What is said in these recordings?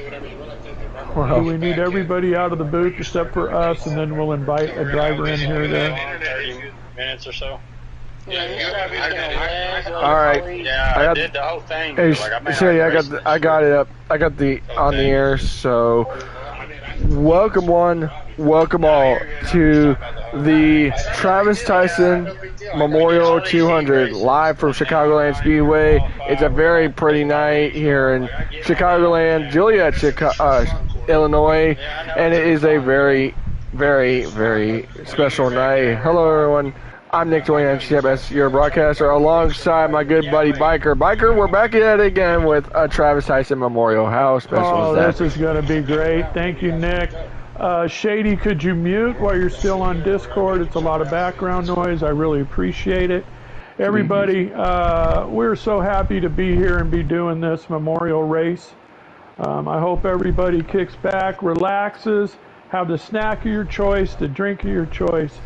Do we need everybody out of the booth except for us, and then we'll invite a driver in here to... 30 minutes or so. All right. Yeah, I did the whole thing. Hey, Like, Shady, I got it up. I got the on the air. So, welcome one, welcome all to the Travis Tyson Memorial 200 live from Chicagoland Speedway. It's a very pretty night here in Chicagoland, Joliet, Illinois, and it is a very, very, very special night. Hello, everyone. I'm Nick Dwayne, CBS, your broadcaster, alongside my good buddy Biker. Biker, we're back at it again with Travis Tyson Memorial. How special is that? This is going to be great. Thank you, Nick. Shady, could you mute while you're still on Discord? It's a lot of background noise. I really appreciate it. Everybody, we're so happy to be here and be doing this memorial race. I hope everybody kicks back, relaxes, have the snack of your choice, the drink of your choice,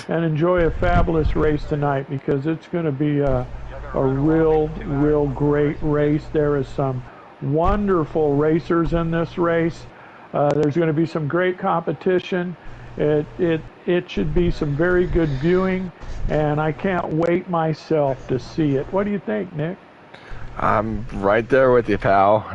and enjoy a fabulous race tonight, because it's going to be a real great race. There is some wonderful racers in this race. There's going to be some great competition. It should be some very good viewing, and I can't wait myself to see it. What do you think, Nick? I'm right there with you, pal.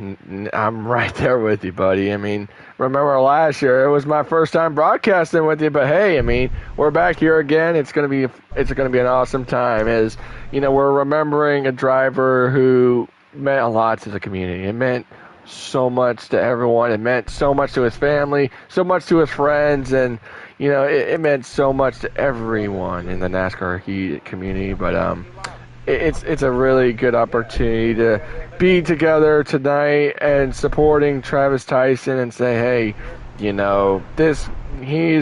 I'm right there with you, buddy. I mean, remember last year, it was my first time broadcasting with you, but hey, I mean, we're back here again. It's gonna be an awesome time. As you know, we're remembering a driver who meant a lot to the community. It meant so much to everyone. It meant so much to his family, so much to his friends, and you know, it meant so much to everyone in the NASCAR community. But it's a really good opportunity to be together tonight and supporting Travis Tyson and say, hey, you know, he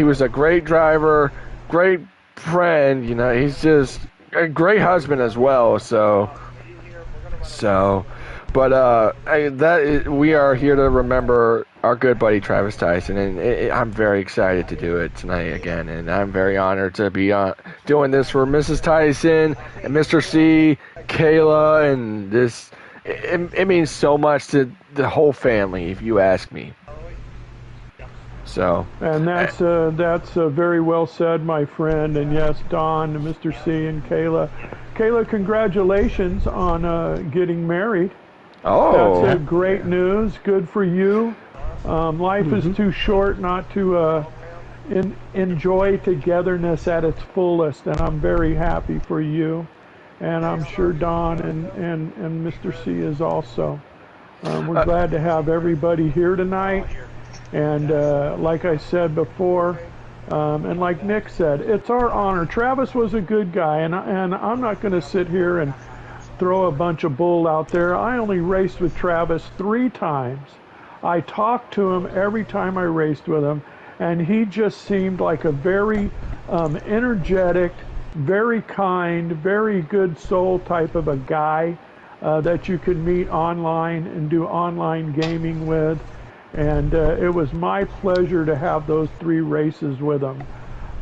was a great driver, great friend, you know, he's just a great husband as well. We are here to remember our good buddy Travis Tyson, and I'm very excited to do it tonight again, and I'm very honored to be doing this for Mrs. Tyson and Mr. C, Kayla, and this. It means so much to the whole family, if you ask me. So. And that's very well said, my friend. And yes, Don, and Mr. C, and Kayla. Kayla, congratulations on getting married. Oh. That's great news. Good for you. Life is too short not to enjoy togetherness at its fullest, and I'm very happy for you. And I'm sure Don and Mr. C is also. We're glad to have everybody here tonight. And like I said before, and like Nick said, it's our honor. Travis was a good guy, and I'm not going to sit here and throw a bunch of bull out there. I only raced with Travis 3 times. I talked to him every time I raced with him, and he just seemed like a very energetic, very kind, very good soul type of a guy that you could meet online and do online gaming with. And it was my pleasure to have those 3 races with him.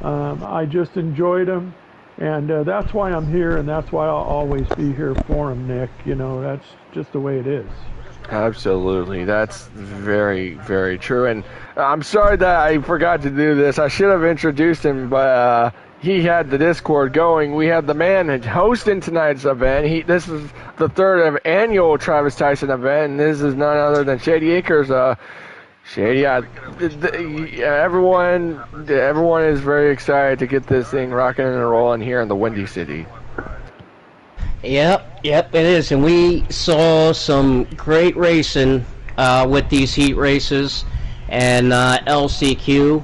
I just enjoyed him, and that's why I'm here, and that's why I'll always be here for him, Nick. You know, that's just the way it is. Absolutely. That's very, very true. And I'm sorry that I forgot to do this. I should have introduced him, but he had the Discord going. We have the man hosting tonight's event. This is the 3rd annual Travis Tyson event, and this is none other than Shady Acres. Shady, everyone is very excited to get this thing rocking and rolling here in the Windy City. Yep, it is, and we saw some great racing with these heat races and LCQ.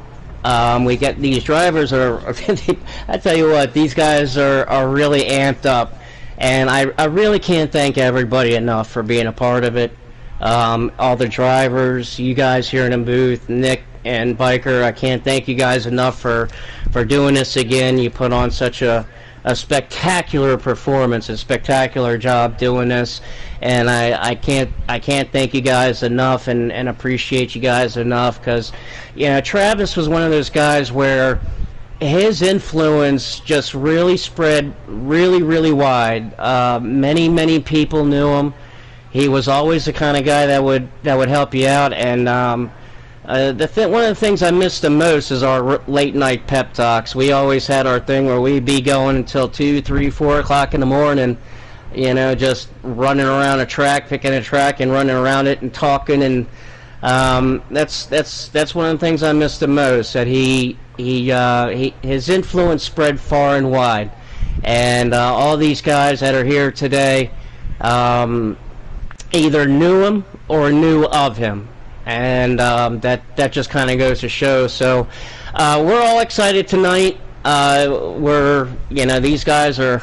We get these drivers I tell you what, these guys are really amped up, and I really can't thank everybody enough for being a part of it. All the drivers, you guys here in the booth, Nick and Biker, I can't thank you guys enough for doing this again. You put on such a spectacular performance, a spectacular job doing this, and I can't thank you guys enough and appreciate you guys enough, because you know, Travis was one of those guys where his influence just really spread really wide. Many people knew him. he was always the kind of guy that would help you out. And one of the things I missed the most is our late night pep talks. We always had our thing where we'd be going until 2, 3, 4 o'clock in the morning, just running around a track, picking a track and running around it and talking. And that's one of the things I missed the most. That his influence spread far and wide. And all these guys that are here today either knew him or knew of him, and that just kind of goes to show. So we're all excited tonight. These guys are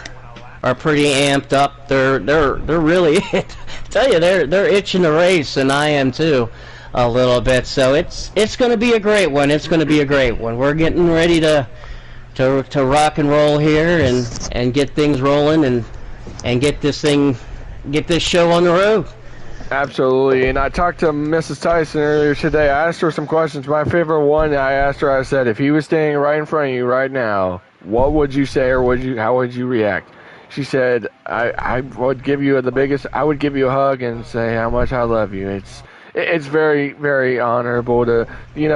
pretty amped up. They're really I tell you, they're itching to race, and I am too a little bit. So it's going to be a great one. It's going to be a great one. We're getting ready to rock and roll here and get things rolling and get this show on the road. Absolutely. And I talked to Mrs. Tyson earlier today. I asked her some questions. My favorite one, I asked her, I said, if he was standing right in front of you right now, what would you say, or how would you react? She said, I would give you I would give you a hug and say how much I love you. It's very, very honorable to,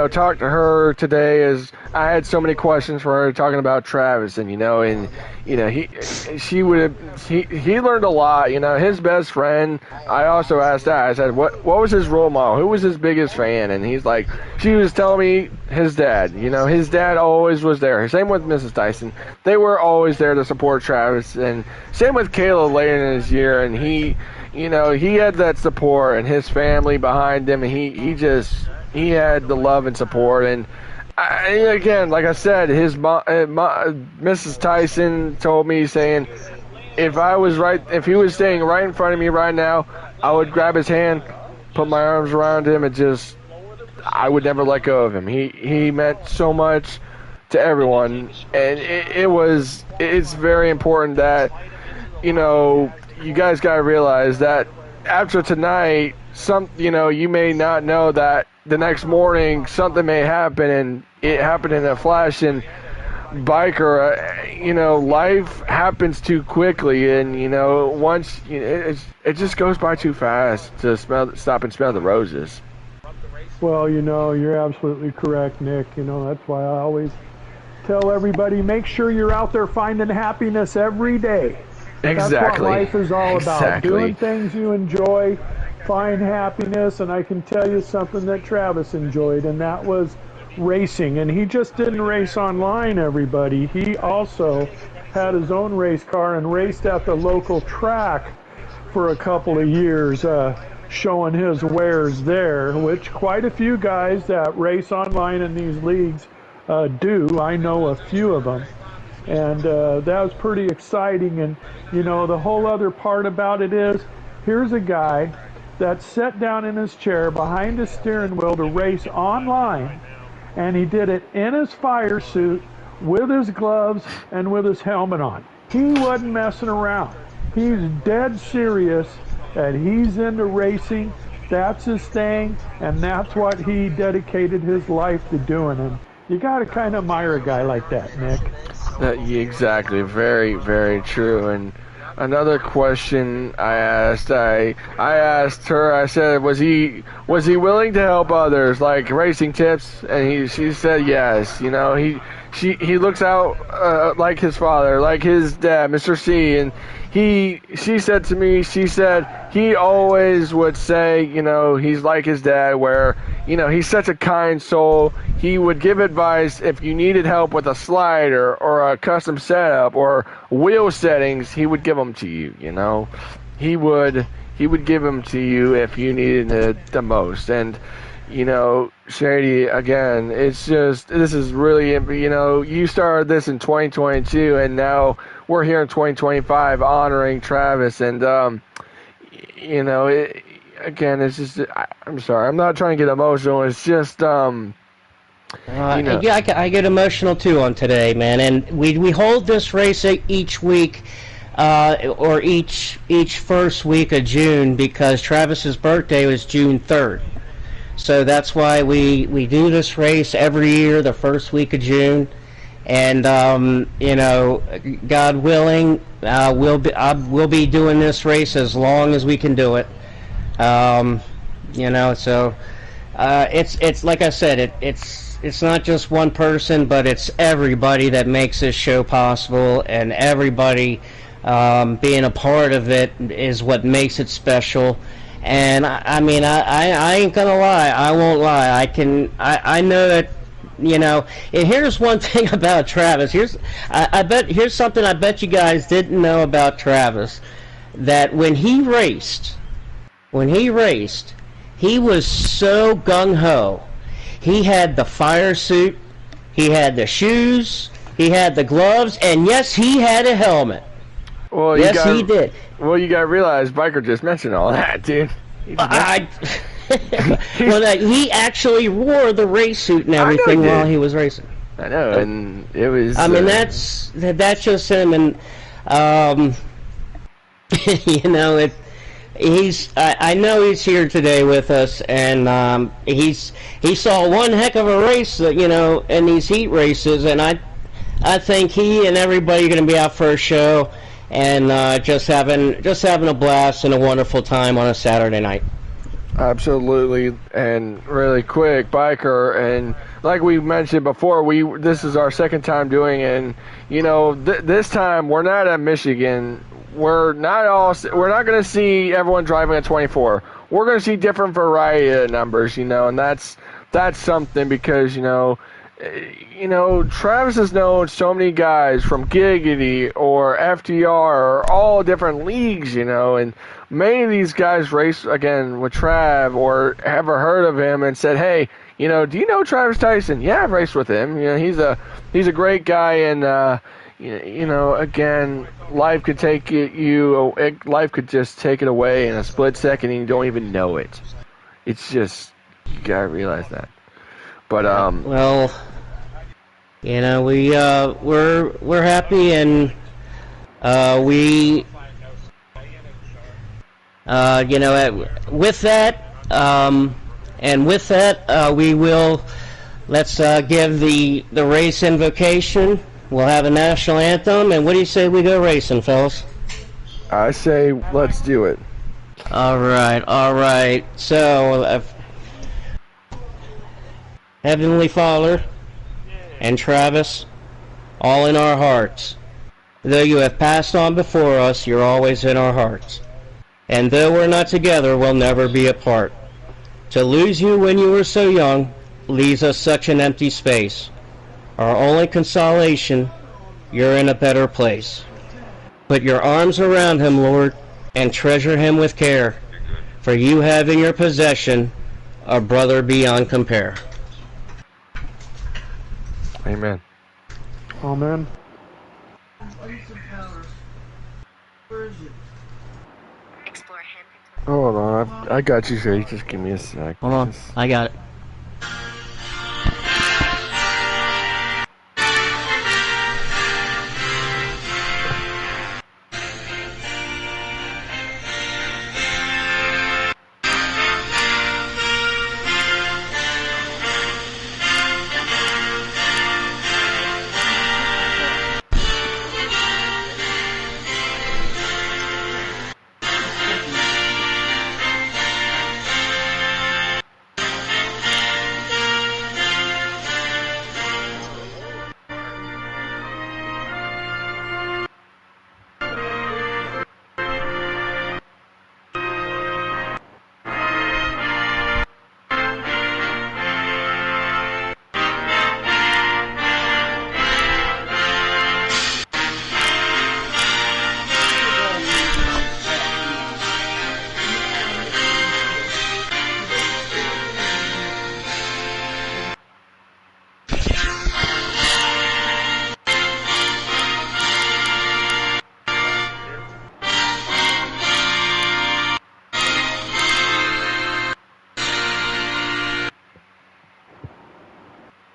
talk to her today, as I had so many questions for her talking about Travis, and, he learned a lot, his best friend. I also asked that, I said, what was his role model? Who was his biggest fan? And he's like, she was telling me his dad, his dad always was there. Same with Mrs. Tyson. They were always there to support Travis, and same with Caleb later in his year, and he had that support and his family behind him, and he had the love and support. And again, like I said, his Mrs. Tyson told me, saying, if he was staying right in front of me right now, I would grab his hand, put my arms around him, and I would never let go of him. He meant so much to everyone, and it's very important that, you guys gotta realize that after tonight, you may not know that the next morning something may happen, and it happened in a flash. And biker, life happens too quickly, and once it just goes by too fast to stop and smell the roses. Well, you're absolutely correct, Nick. That's why I always tell everybody, make sure you're out there finding happiness every day. Exactly. That's what life is all about. Exactly. Doing things you enjoy, find happiness, and I can tell you something that Travis enjoyed, and that was racing. And he just didn't race online, everybody. He also had his own race car and raced at the local track for a couple of years, showing his wares there, which quite a few guys that race online in these leagues do. I know a few of them. And that was pretty exciting. And, the whole other part about it is, here's a guy that sat down in his chair behind his steering wheel to race online, and he did it in his fire suit, with his gloves, and with his helmet on. He wasn't messing around. He's dead serious that he's into racing. That's his thing, and that's what he dedicated his life to doing. And you got to kind of admire a guy like that, Nick. Exactly. Very, very true. And another question I asked, I asked her, I said, was he willing to help others, like racing tips? And she said yes. He looks out like his father, like his dad, Mr. C. And she said to me, he always would say, he's like his dad, where, he's such a kind soul. He would give advice if you needed help with a slider or a custom setup or wheel settings. He would give them to you. He would give them to you if you needed it the most. And Shady, again, this is really, you started this in 2022, and now we're here in 2025 honoring Travis. And again, it's just, I'm sorry, I'm not trying to get emotional. It's just yeah, I get emotional too on today, man. And we hold this race each week, or each first week of June, because Travis's birthday was June 3rd. So that's why we do this race every year, the first week of June. And God willing, we'll be doing this race as long as we can do it. Um, so it's like I said, it's not just one person, but it's everybody that makes this show possible, and everybody being a part of it is what makes it special. And I ain't gonna lie, I won't lie. I know that. And here's one thing about Travis. Here's something I bet you guys didn't know about Travis. That when he raced, he was so gung-ho. He had the fire suit, he had the shoes, he had the gloves, and yes, he had a helmet. Well, yes, he did. Well, you gotta realize, Biker just mentioned all that, dude. He actually wore the race suit and everything while he was racing. I know, and it was... that's just him, and, I know he's here today with us, and he saw one heck of a race, in these heat races, and I think he and everybody are going to be out for a show, and just having a blast and a wonderful time on a Saturday night. Absolutely, and really quick, Biker, and like we mentioned before, this is our second time doing it, and this time we're not at Michigan. We're not going to see everyone driving a 24. We're going to see different variety of numbers, and that's something because Travis has known so many guys from Giggity or FDR or all different leagues, and many of these guys race again with Trav or ever heard of him and said, hey, do you know Travis Tyson? Yeah, I've raced with him. He's a great guy, and again, life could take life could just take it away in a split second, and you don't even know it. It's just, you gotta realize that. But we're happy, and with that, we will let's give the race invocation. We'll have a national anthem, and what do you say we go racing, fellas? I say let's do it. All right. So, Heavenly Father and Travis, all in our hearts. Though you have passed on before us, you're always in our hearts. And though we're not together, we'll never be apart. To lose you when you were so young leaves us such an empty space. Our only consolation, you're in a better place. Put your arms around him, Lord, and treasure him with care, for you have in your possession a brother beyond compare. Amen. Amen. Hold on, I got you, Shay. Just give me a sec. Hold on, I got it.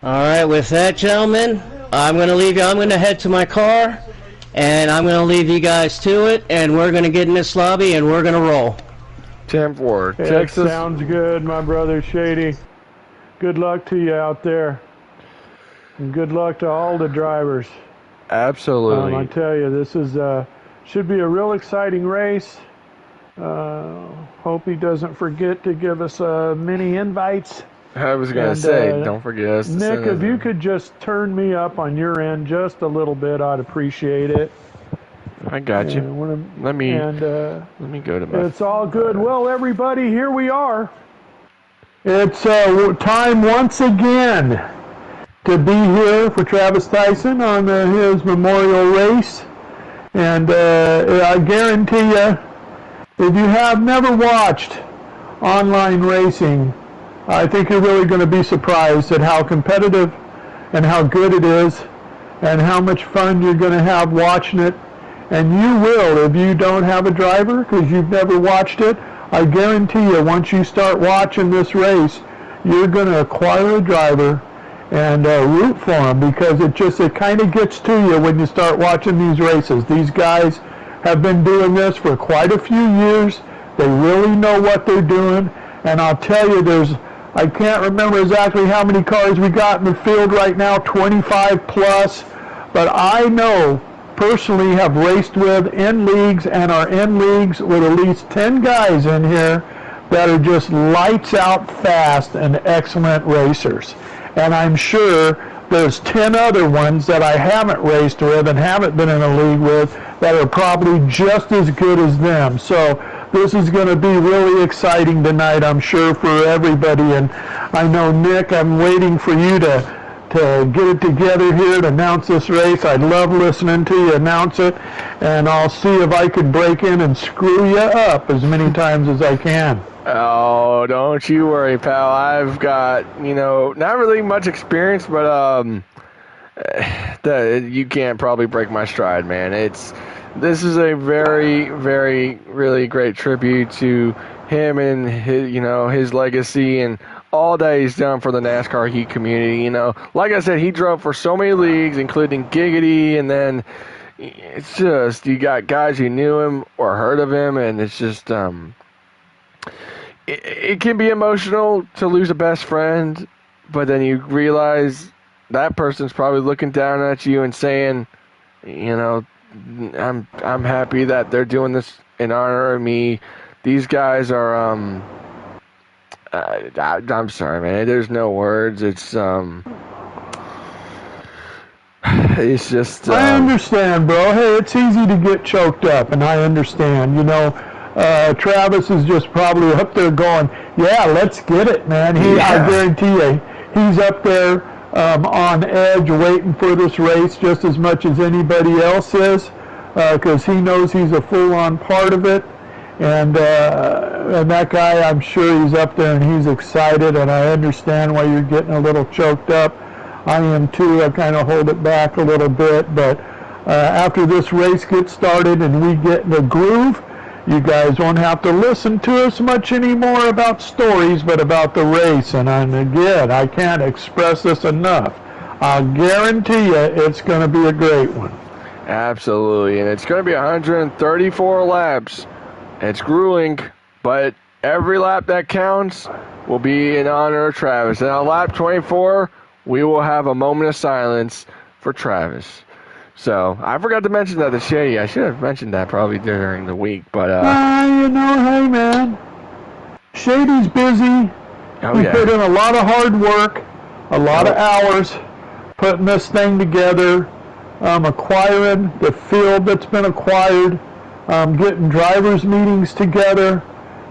Alright, with that, gentlemen, I'm going to leave you. I'm going to head to my car, and I'm going to leave you guys to it, and we're going to get in this lobby, and we're going to roll. 10-4, Hey, Texas. Sounds good, my brother Shady. Good luck to you out there. And good luck to all the drivers. Absolutely. I tell you, this is should be a real exciting race. Hope he doesn't forget to give us mini invites. I was going to And, say, don't forget us to Nick, send if it. you could just turn me up on your end just a little bit, I'd appreciate it. I got you. Let me go to my... It's all good. Well, everybody, here we are. It's time once again to be here for Travis Tyson on his memorial race. And I guarantee you, if you have never watched online racing, I think you're really going to be surprised at how competitive and how good it is and how much fun you're going to have watching it. And you will if you don't have a driver because you've never watched it. I guarantee you, once you start watching this race, you're going to acquire a driver and root for them because it kind of gets to you when you start watching these races. These guys have been doing this for quite a few years. They really know what they're doing. And I'll tell you, I can't remember exactly how many cars we got in the field right now, 25 plus. But I know personally have raced with in leagues and are in leagues with at least 10 guys in here that are just lights out fast and excellent racers. And I'm sure there's 10 other ones that I haven't raced with and haven't been in a league with that are probably just as good as them. So this is going to be really exciting tonight, I'm sure, for everybody. And I know, Nick, I'm waiting for you to get it together here to announce this race. I love listening to you announce it, and I'll see if I can break in and screw you up as many times as I can. Oh, don't you worry, pal. I've got, not really much experience, but you can't probably break my stride, man. This is a very, very, really great tribute to him and his legacy and all that he's done for the NASCAR Heat community. Like I said, he drove for so many leagues, including Giggity, and then it's just, you got guys who knew him or heard of him, and it's just, it can be emotional to lose a best friend, but then you realize that person's probably looking down at you and saying, I'm happy that they're doing this in honor of me. These guys are, I'm sorry, man. There's no words. It's just. I understand, bro. Hey, it's easy to get choked up, and I understand. Travis is just probably up there going, "Yeah, let's get it, man." I guarantee you, he's up there on edge, waiting for this race just as much as anybody else is, because he knows he's a full-on part of it. And that guy, I'm sure he's up there and he's excited, and I understand why you're getting a little choked up. I am too. I kind of hold it back a little bit, but after this race gets started and we get in the groove, you guys won't have to listen to us much anymore about stories, but about the race. And again, I can't express this enough. I'll guarantee you it's going to be a great one. Absolutely, and it's going to be 134 laps. It's grueling, but every lap that counts will be in honor of Travis. And on lap 24, we will have a moment of silence for Travis. So, I forgot to mention that to Shady. I should have mentioned that probably during the week, but... hey, man. Shady's busy. He put in a lot of hard work, a lot of hours, putting this thing together, acquiring the field that's been acquired, getting drivers' meetings together,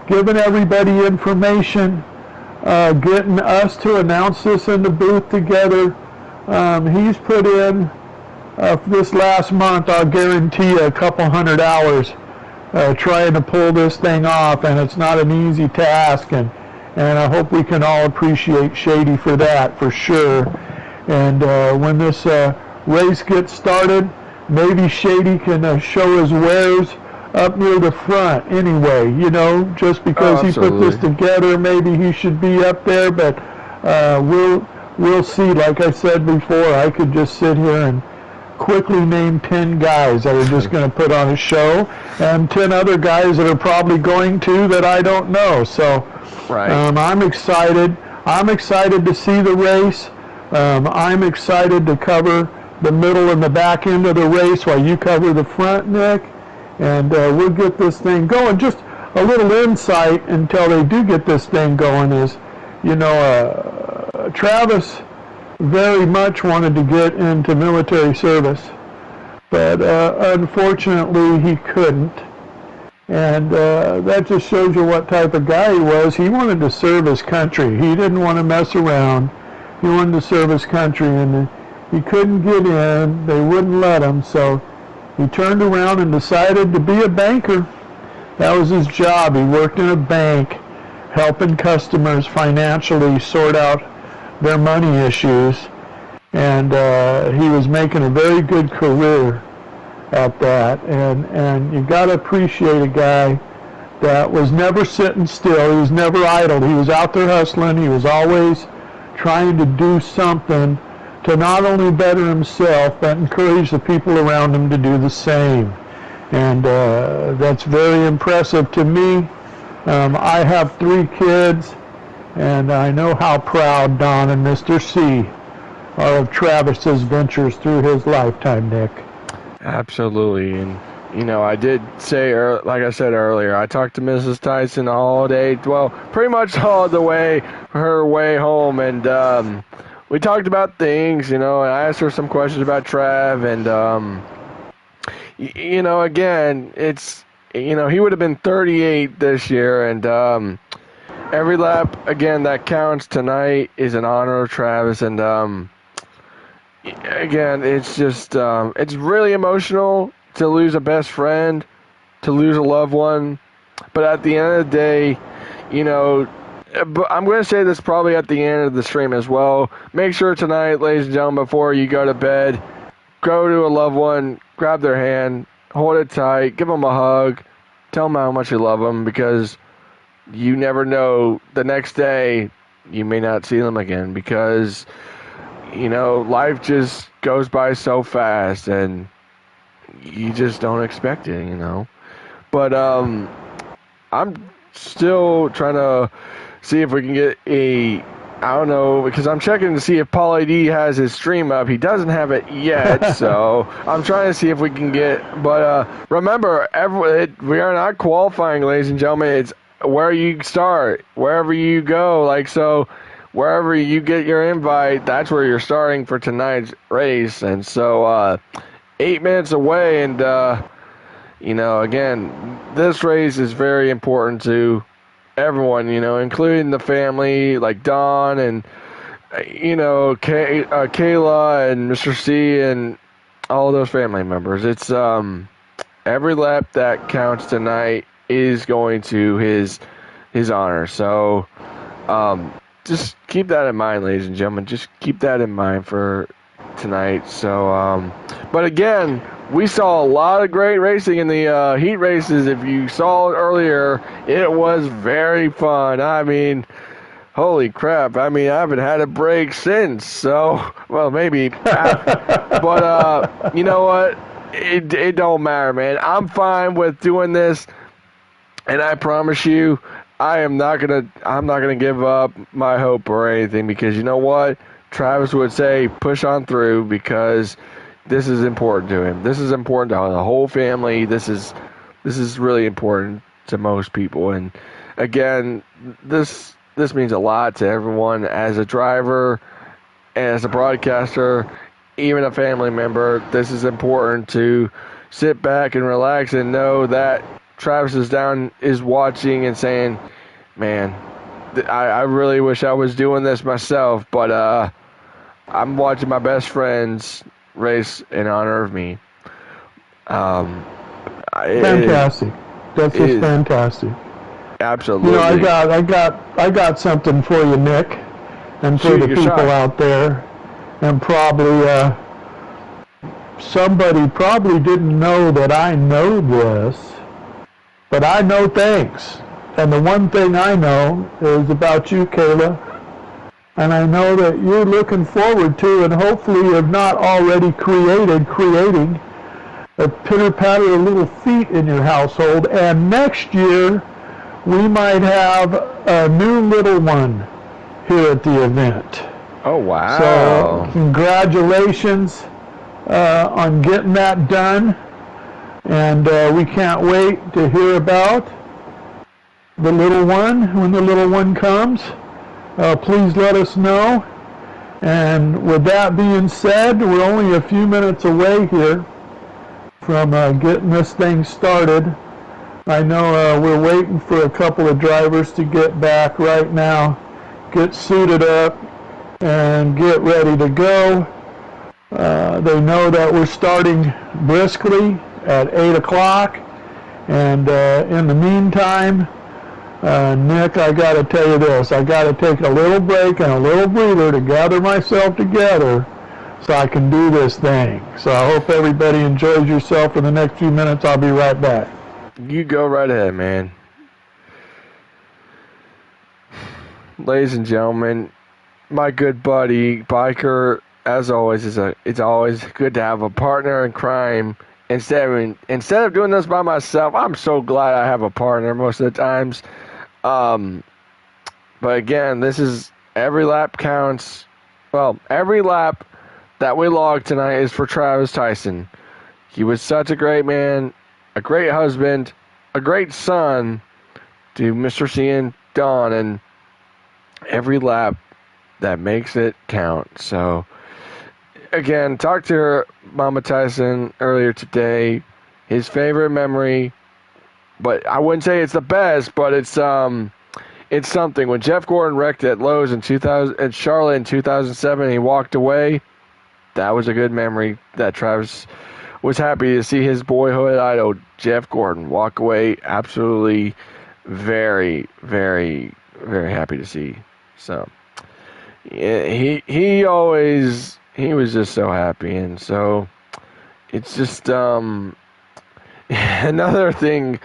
giving everybody information, getting us to announce this in the booth together. He's put in, this last month, I'll guarantee you, a couple hundred hours trying to pull this thing off, and it's not an easy task, and I hope we can all appreciate Shady for that, for sure. And when this race gets started, maybe Shady can show his wares up near the front anyway, just because he put this together, maybe he should be up there, but we'll see. Like I said before, I could just sit here and quickly name 10 guys that are just going to put on a show, and 10 other guys that are probably going to that I don't know. So I'm excited. I'm excited to see the race. I'm excited to cover the middle and the back end of the race while you cover the front, Nick. And we'll get this thing going. a little insight until they do get this thing going is, Travis very much wanted to get into military service, but unfortunately he couldn't. And that just shows you what type of guy he was. He wanted to serve his country. He didn't want to mess around. He wanted to serve his country, and he couldn't get in. They wouldn't let him, so he turned around and decided to be a banker. That was his job. He worked in a bank, helping customers financially sort out their money issues, and he was making a very good career at that. And you got to appreciate a guy that was never sitting still. He was never idle. He was out there hustling. He was always trying to do something to not only better himself, but encourage the people around him to do the same. And that's very impressive to me. I have 3 kids, and I know how proud Don and Mr. C are of Travis's ventures through his lifetime, Nick. Absolutely. And, I did say, like I said earlier, I talked to Mrs. Tyson all day, well, pretty much all the way, her way home, and we talked about things, and I asked her some questions about Trav, and, again, it's, he would have been 38 this year, and every lap, again, that counts tonight is in honor of Travis, and again, it's just, it's really emotional to lose a best friend, to lose a loved one, but at the end of the day, but I'm going to say this probably at the end of the stream as well. Make sure tonight, ladies and gentlemen, before you go to bed, go to a loved one, grab their hand, hold it tight, give them a hug, tell them how much you love them, because you never know, the next day you may not see them again, because, life just goes by so fast, and you just don't expect it, But I'm still trying to see if we can get I don't know, because I'm checking to see if Paulie D has his stream up. He doesn't have it yet, so I'm trying to see if we can get, but remember, we are not qualifying, ladies and gentlemen. It's where you start, wherever you go, so wherever you get your invite, that's where you're starting for tonight's race, and so 8 minutes away, and again, this race is very important to everyone, including the family, like Don and, Kayla and Mr. C and all those family members. It's, every lap that counts tonight is going to his honor. So, just keep that in mind, ladies and gentlemen. Just keep that in mind for tonight. So, but again, we saw a lot of great racing in the heat races. If you saw it earlier, it was very fun. I mean, holy crap. I mean, I haven't had a break since. So, well, maybe. But you know what? It don't matter, man. I'm fine with doing this. And I promise you, I'm not gonna give up my hope or anything, because you know what? Travis would say, push on through, because this is important to him. This is important to the whole family. This is really important to most people. And again, this means a lot to everyone, as a driver, as a broadcaster, even a family member. This is important to sit back and relax and know that Travis is watching and saying, man, I really wish I was doing this myself, but I'm watching my best friends race in honor of me. Fantastic. That's just fantastic. Absolutely. I got something for you, Nick, and for the people out there, and probably somebody probably didn't know that I know this, but I know things. And the one thing I know is about you, Kayla, and I know that you're looking forward to, and hopefully have not already creating a pitter-patter of little feet in your household, and next year we might have a new little one here at the event. Oh, wow. So congratulations on getting that done, and we can't wait to hear about the little one, when the little one comes, please let us know. And with that being said, we're only a few minutes away here from getting this thing started. I know we're waiting for a couple of drivers to get back right now, get suited up, and get ready to go. They know that we're starting briskly at 8 o'clock. And in the meantime, Nick, I got to tell you this. I got to take a little break and a little breather to gather myself together so I can do this thing. So I hope everybody enjoys yourself for the next few minutes. I'll be right back. You go right ahead, man. Ladies and gentlemen, my good buddy, Biker, as always, it's always good to have a partner in crime. Instead of doing this by myself, I'm so glad I have a partner most of the times. But again, this is every lap counts. Well, every lap that we logged tonight is for Travis Tyson. He was such a great man, a great husband, a great son to Mr. C and Don, and every lap that makes it count. So, again, talked to Mama Tyson earlier today. His favorite memory, but I wouldn't say it's the best, but it's something. When Jeff Gordon wrecked at Lowe's at Charlotte in 2007, he walked away. That was a good memory that Travis was happy to see his boyhood idol, Jeff Gordon, walk away. Absolutely very, very, very happy to see. So, yeah, he was just so happy. And so it's just another thing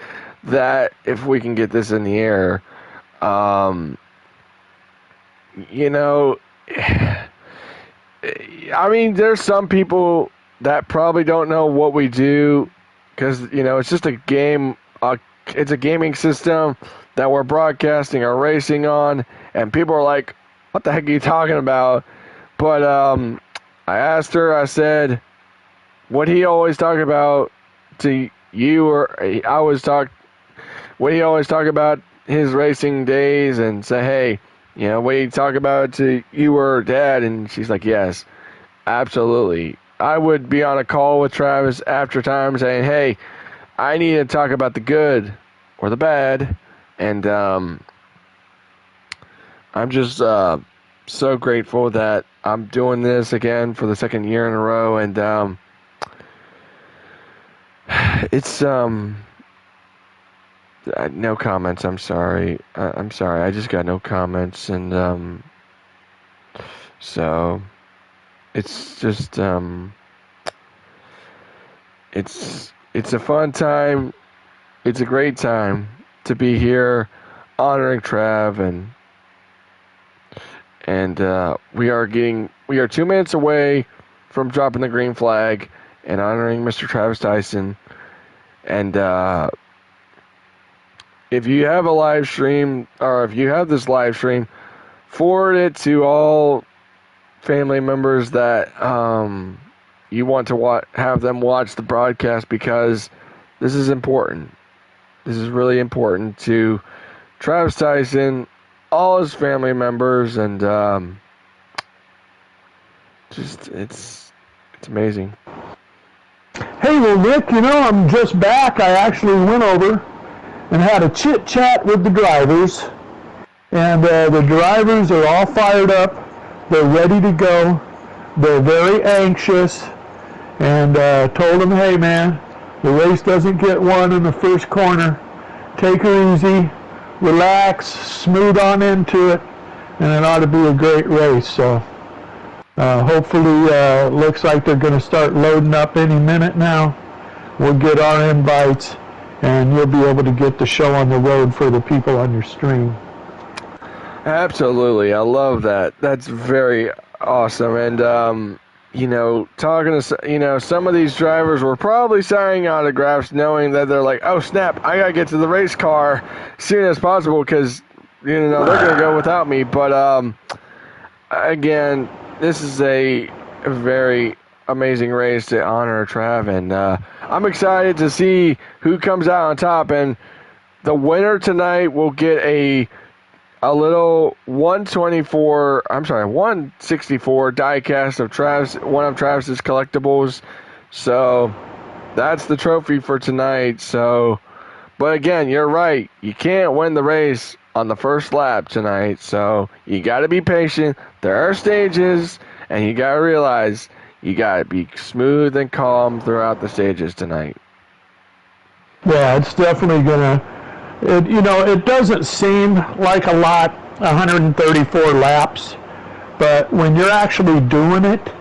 that if we can get this in the air, I mean, there's some people that probably don't know what we do because, it's just a game. It's a gaming system that we're broadcasting our racing on, and people are like, what the heck are you talking about? But I asked her, I said, what he always talk about to you, or what he always talk about his racing days, and say, hey, what do you talk about to you or Dad? And she's like, yes, absolutely. I would be on a call with Travis after time saying, hey, I need to talk about the good or the bad. And I'm just so grateful that I'm doing this again for the second year in a row. And it's no comments. I'm sorry. I'm sorry. I just got no comments. And so it's just it's a fun time. It's a great time to be here honoring Trav, and we are 2 minutes away from dropping the green flag and honoring Mr. Travis Tyson. And if you have a live stream, or if you have this live stream, forward it to all family members that you want to have them watch the broadcast, because this is important. This is really important to Travis Tyson, all his family members, and it's amazing. Hey, well, Rick, I'm just back. I actually went over and had a chit-chat with the drivers, and the drivers are all fired up. They're ready to go. They're very anxious, and told them, hey, man, the race doesn't get won in the first corner. Take her easy, relax, smooth on into it, and it ought to be a great race. So hopefully looks like they're going to start loading up any minute now. We'll get our invites, and you'll be able to get the show on the road for the people on your stream. Absolutely. I love that. That's very awesome. And, talking to, some of these drivers were probably signing autographs knowing that they're like, oh, snap, I got to get to the race car as soon as possible because, they're going to go without me. But, again, this is a very amazing race to honor Trav. And I'm excited to see who comes out on top. And the winner tonight will get a little 164 die-cast of one of Travis's collectibles. So that's the trophy for tonight. So, but again, you're right. You can't win the race on the first lap tonight. So you got to be patient. There are stages, and you got to realize you got to be smooth and calm throughout the stages tonight. Yeah, it's definitely gonna. It doesn't seem like a lot, 134 laps, but when you're actually doing it,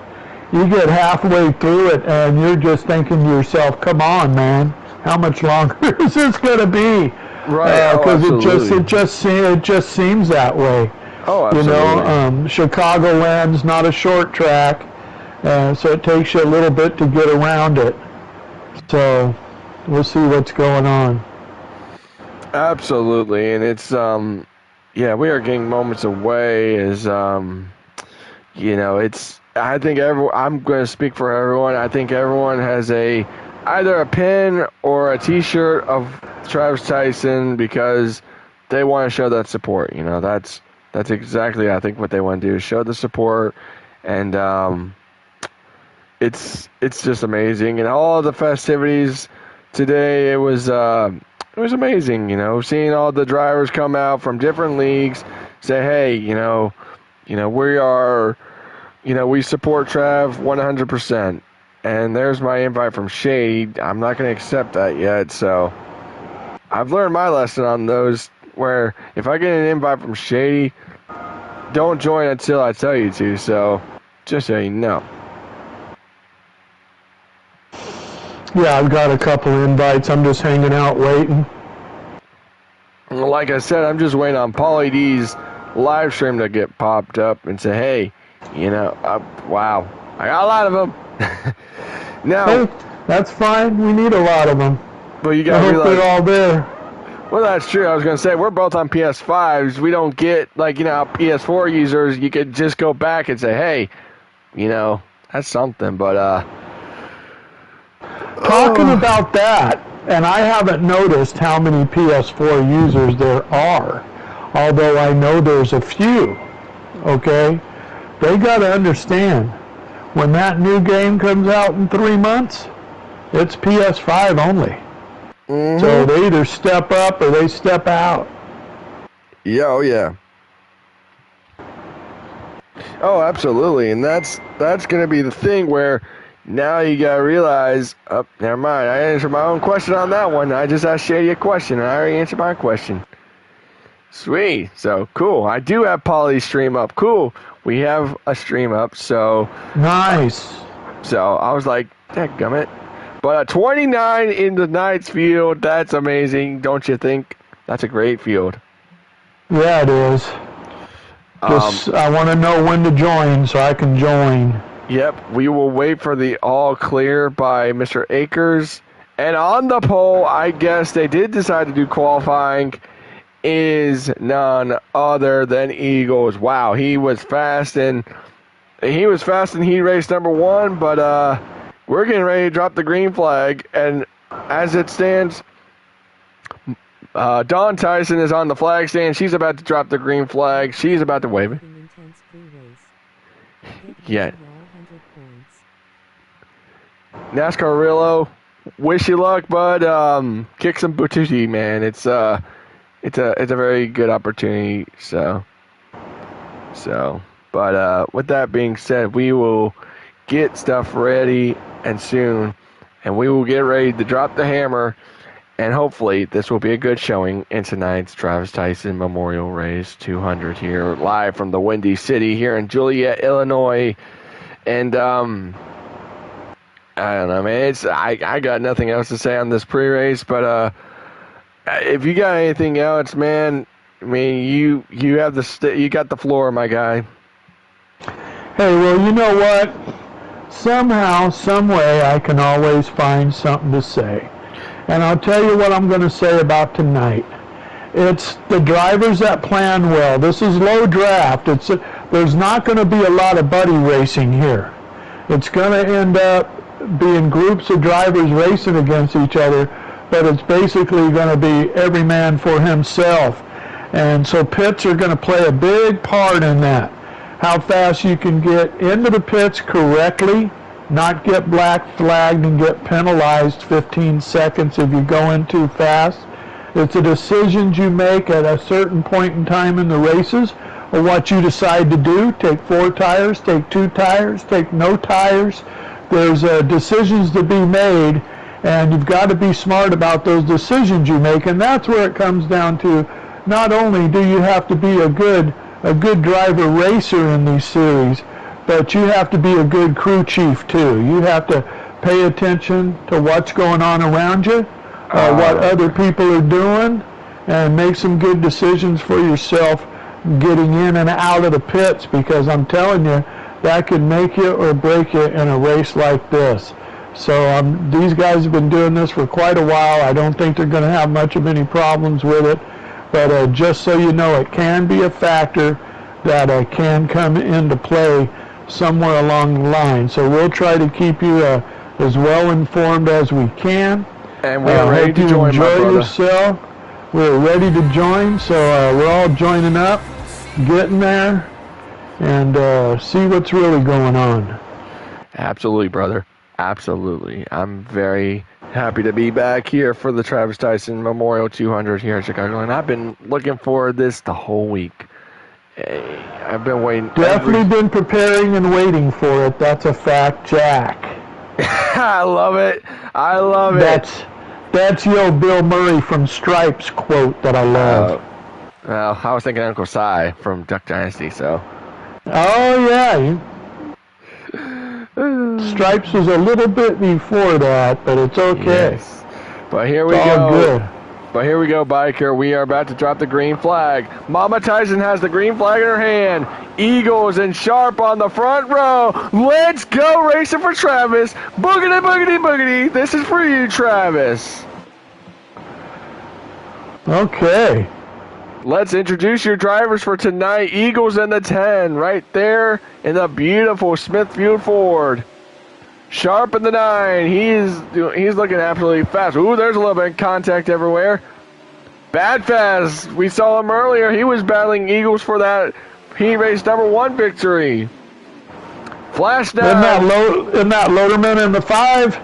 you get halfway through it and you're just thinking to yourself, come on, man, how much longer is this going to be? Right, Because absolutely. it just seems that way. Oh, absolutely. Chicagoland's not a short track, so it takes you a little bit to get around it. So we'll see what's going on. Absolutely, and it's we are getting moments away. It's I think I'm going to speak for everyone. I think everyone has either a pin or a T-shirt of Travis Tyson because they want to show that support. That's exactly I think what they want to do is show the support, and it's just amazing. And all the festivities today, it was amazing. Seeing all the drivers come out from different leagues, say, hey, we are. We support Trav 100%. And there's my invite from Shady. I'm not going to accept that yet. So I've learned my lesson on those where if I get an invite from Shady, don't join until I tell you to. So just so you know. Yeah, I've got a couple invites. I'm just hanging out waiting. Like I said, I'm just waiting on Pauly D's live stream to get popped up and say, hey, wow, I got a lot of them. Now, hey, that's fine. We need a lot of them. But you got to realize they're all there. Well, that's true. I was going to say we're both on PS5s. We don't get PS4 users. You could just go back and say, hey, that's something. But talking about that, and I haven't noticed how many PS4 users there are, although I know there's a few. Okay. They got to understand, when that new game comes out in 3 months, it's PS5 only. Mm-hmm. So they either step up or they step out. Yeah, oh yeah. Oh, absolutely. And that's going to be the thing where now you got to realize, oh, never mind. I answered my own question on that one. I just asked Shady a question, and I already answered my question. Sweet. So, cool. I do have Pauly's stream up. Cool. We have a stream up, so... Nice. So, I was like, dadgummit. But 29 in the Knights field, that's amazing, don't you think? That's a great field. Yeah, it is. Just, I want to know when to join so I can join. Yep, we will wait for the all clear by Mr. Akers. And on the pole, I guess they did decide to do qualifying, is none other than Eagles. Wow, he was fast in heat race number 1, but we're getting ready to drop the green flag, and as it stands, Dawn Tyson is on the flag stand. She's about to drop the green flag. She's about to wave it. Yeah. NASCAR Rillo, wish you luck, bud. Kick some booty, man. It's a very good opportunity. But with that being said, we will get stuff ready and soon, and we will get ready to drop the hammer. And hopefully this will be a good showing in tonight's Travis Tyson Memorial Race 200 here, live from the Windy City here in Joliet, Illinois. And I don't know, man. I got nothing else to say on this pre-race, but if you got anything else, man, I mean, you have you got the floor, my guy. Hey, well, you know what? Somehow, some way, I can always find something to say. And I'll tell you what I'm going to say about tonight. It's the drivers that plan well. This is low draft. There's not going to be a lot of buddy racing here. It's going to end up being groups of drivers racing against each other. but it's basically going to be every man for himself. And so pits are going to play a big part in that. How fast you can get into the pits correctly, not get black flagged and get penalized 15 seconds if you go in too fast. It's the decisions you make at a certain point in time in the races, or what you decide to do. Take 4 tires, take 2 tires, take no tires. There's decisions to be made, and you've got to be smart about those decisions you make. And that's where it comes down to. Not only do you have to be a good driver racer in these series, but you have to be a good crew chief too. You have to pay attention to what's going on around you, what other people are doing, and make some good decisions for yourself getting in and out of the pits, because I'm telling you, that could make you or break you in a race like this. So these guys have been doing this for quite a while. I don't think they're going to have much of any problems with it. But just so you know, it can be a factor that can come into play somewhere along the line. So we'll try to keep you as well informed as we can. And we're ready to join, enjoy yourself. We're ready to join, so we're all joining up, getting there, and see what's really going on. Absolutely, brother. Absolutely. I'm very happy to be back here for the Travis Tyson Memorial 200 here in Chicago, and I've been looking forward to this the whole week. I've been waiting. Definitely been preparing and waiting for it. That's a fact, Jack. I love it. I love it. That's the old Bill Murray from Stripes quote that I love. Well, I was thinking Uncle Si from Duck Dynasty, so. Oh, yeah. Stripes was a little bit before that, but it's okay. Yes. But here we it's go. All good. But here we go, biker. We are about to drop the green flag. Mama Tyson has the green flag in her hand. Eagles and Sharp on the front row. Let's go racing for Travis. Boogity, boogity, boogity. This is for you, Travis. Okay. Let's introduce your drivers for tonight. Eagles in the 10, right there in the beautiful Smithfield Ford. Sharp in the 9. He's looking absolutely fast. Ooh, there's a little bit of contact everywhere. Bad Fast. We saw him earlier. He was battling Eagles for that heat race #1 victory. Flash down. Isn't that Loderman in the 5?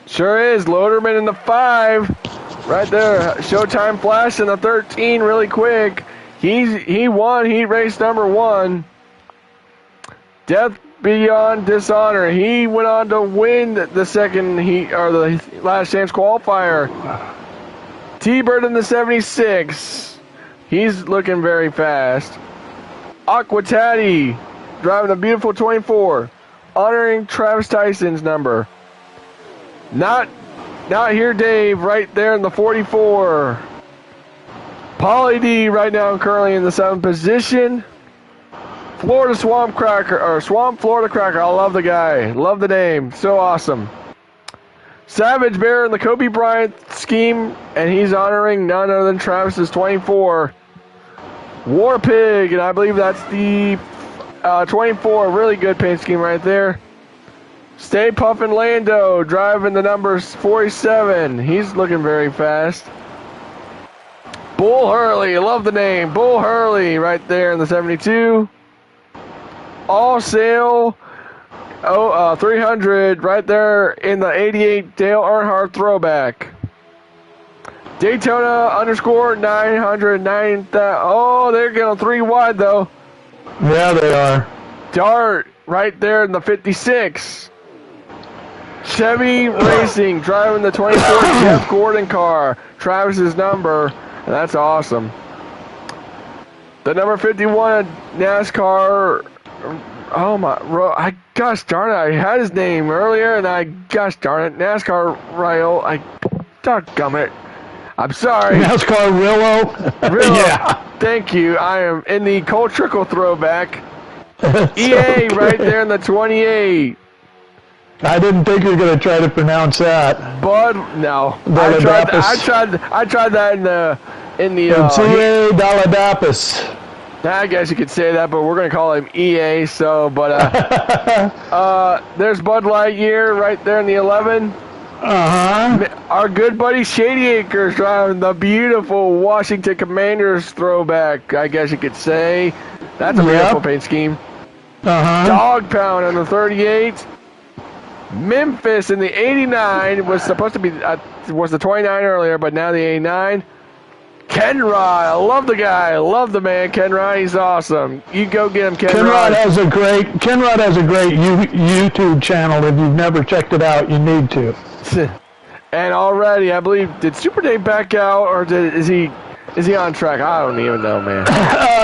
Sure is. Loderman in the 5. Right there. Showtime Flash in the 13 really quick. He won heat race #1. Death Beyond Dishonor. He went on to win the second heat, or the last chance qualifier. T-Bird in the 76. He's looking very fast. Aquatati driving a beautiful 24, honoring Travis Tyson's number. Not here, Dave, right there in the 44. Pauly D right now currently in the 7th position. Florida Swamp Cracker, or Swamp Florida Cracker. I love the guy. Love the name. So awesome. Savage Bear in the Kobe Bryant scheme, and he's honoring none other than Travis's 24. War Pig, and I believe that's the 24. Really good paint scheme right there. Stay Puffin' Lando driving the number 47. He's looking very fast. Bull Hurley, love the name. Bull Hurley right there in the 72. All Sail 300 right there in the 88 Dale Earnhardt throwback. Daytona _909. Oh, they're getting 3 wide though. Yeah, they are. Dart right there in the 56. Chevy Racing driving the 24 Jeff Gordon car. Travis's number. And that's awesome. The number 51 NASCAR. Oh my, gosh darn it, I had his name earlier and gosh darn it, NASCAR Rail, doggum it. I'm sorry. NASCAR Rillo? Yeah. Thank you. I am in the Cole Trickle throwback. EA okay. Right there in the 28. I didn't think you were going to try to pronounce that. Bud, no. I tried that in the EA Daladapis. I guess you could say that, but we're going to call him EA, so, but, there's Bud Lightyear right there in the 11. Our good buddy Shady Acres driving the beautiful Washington Commanders throwback, I guess you could say. That's a beautiful paint scheme. Dog Pound on the 38. Memphis in the 89 was supposed to be was the 29 earlier, but now the 89. Kenrod, I love the guy, I love the man. Kenrod, he's awesome. You go get him, Kenrod. Kenrod has a great YouTube channel. If you've never checked it out, you need to. And already, I believe, did Super Dave back out, or is he on track? I don't even know, man.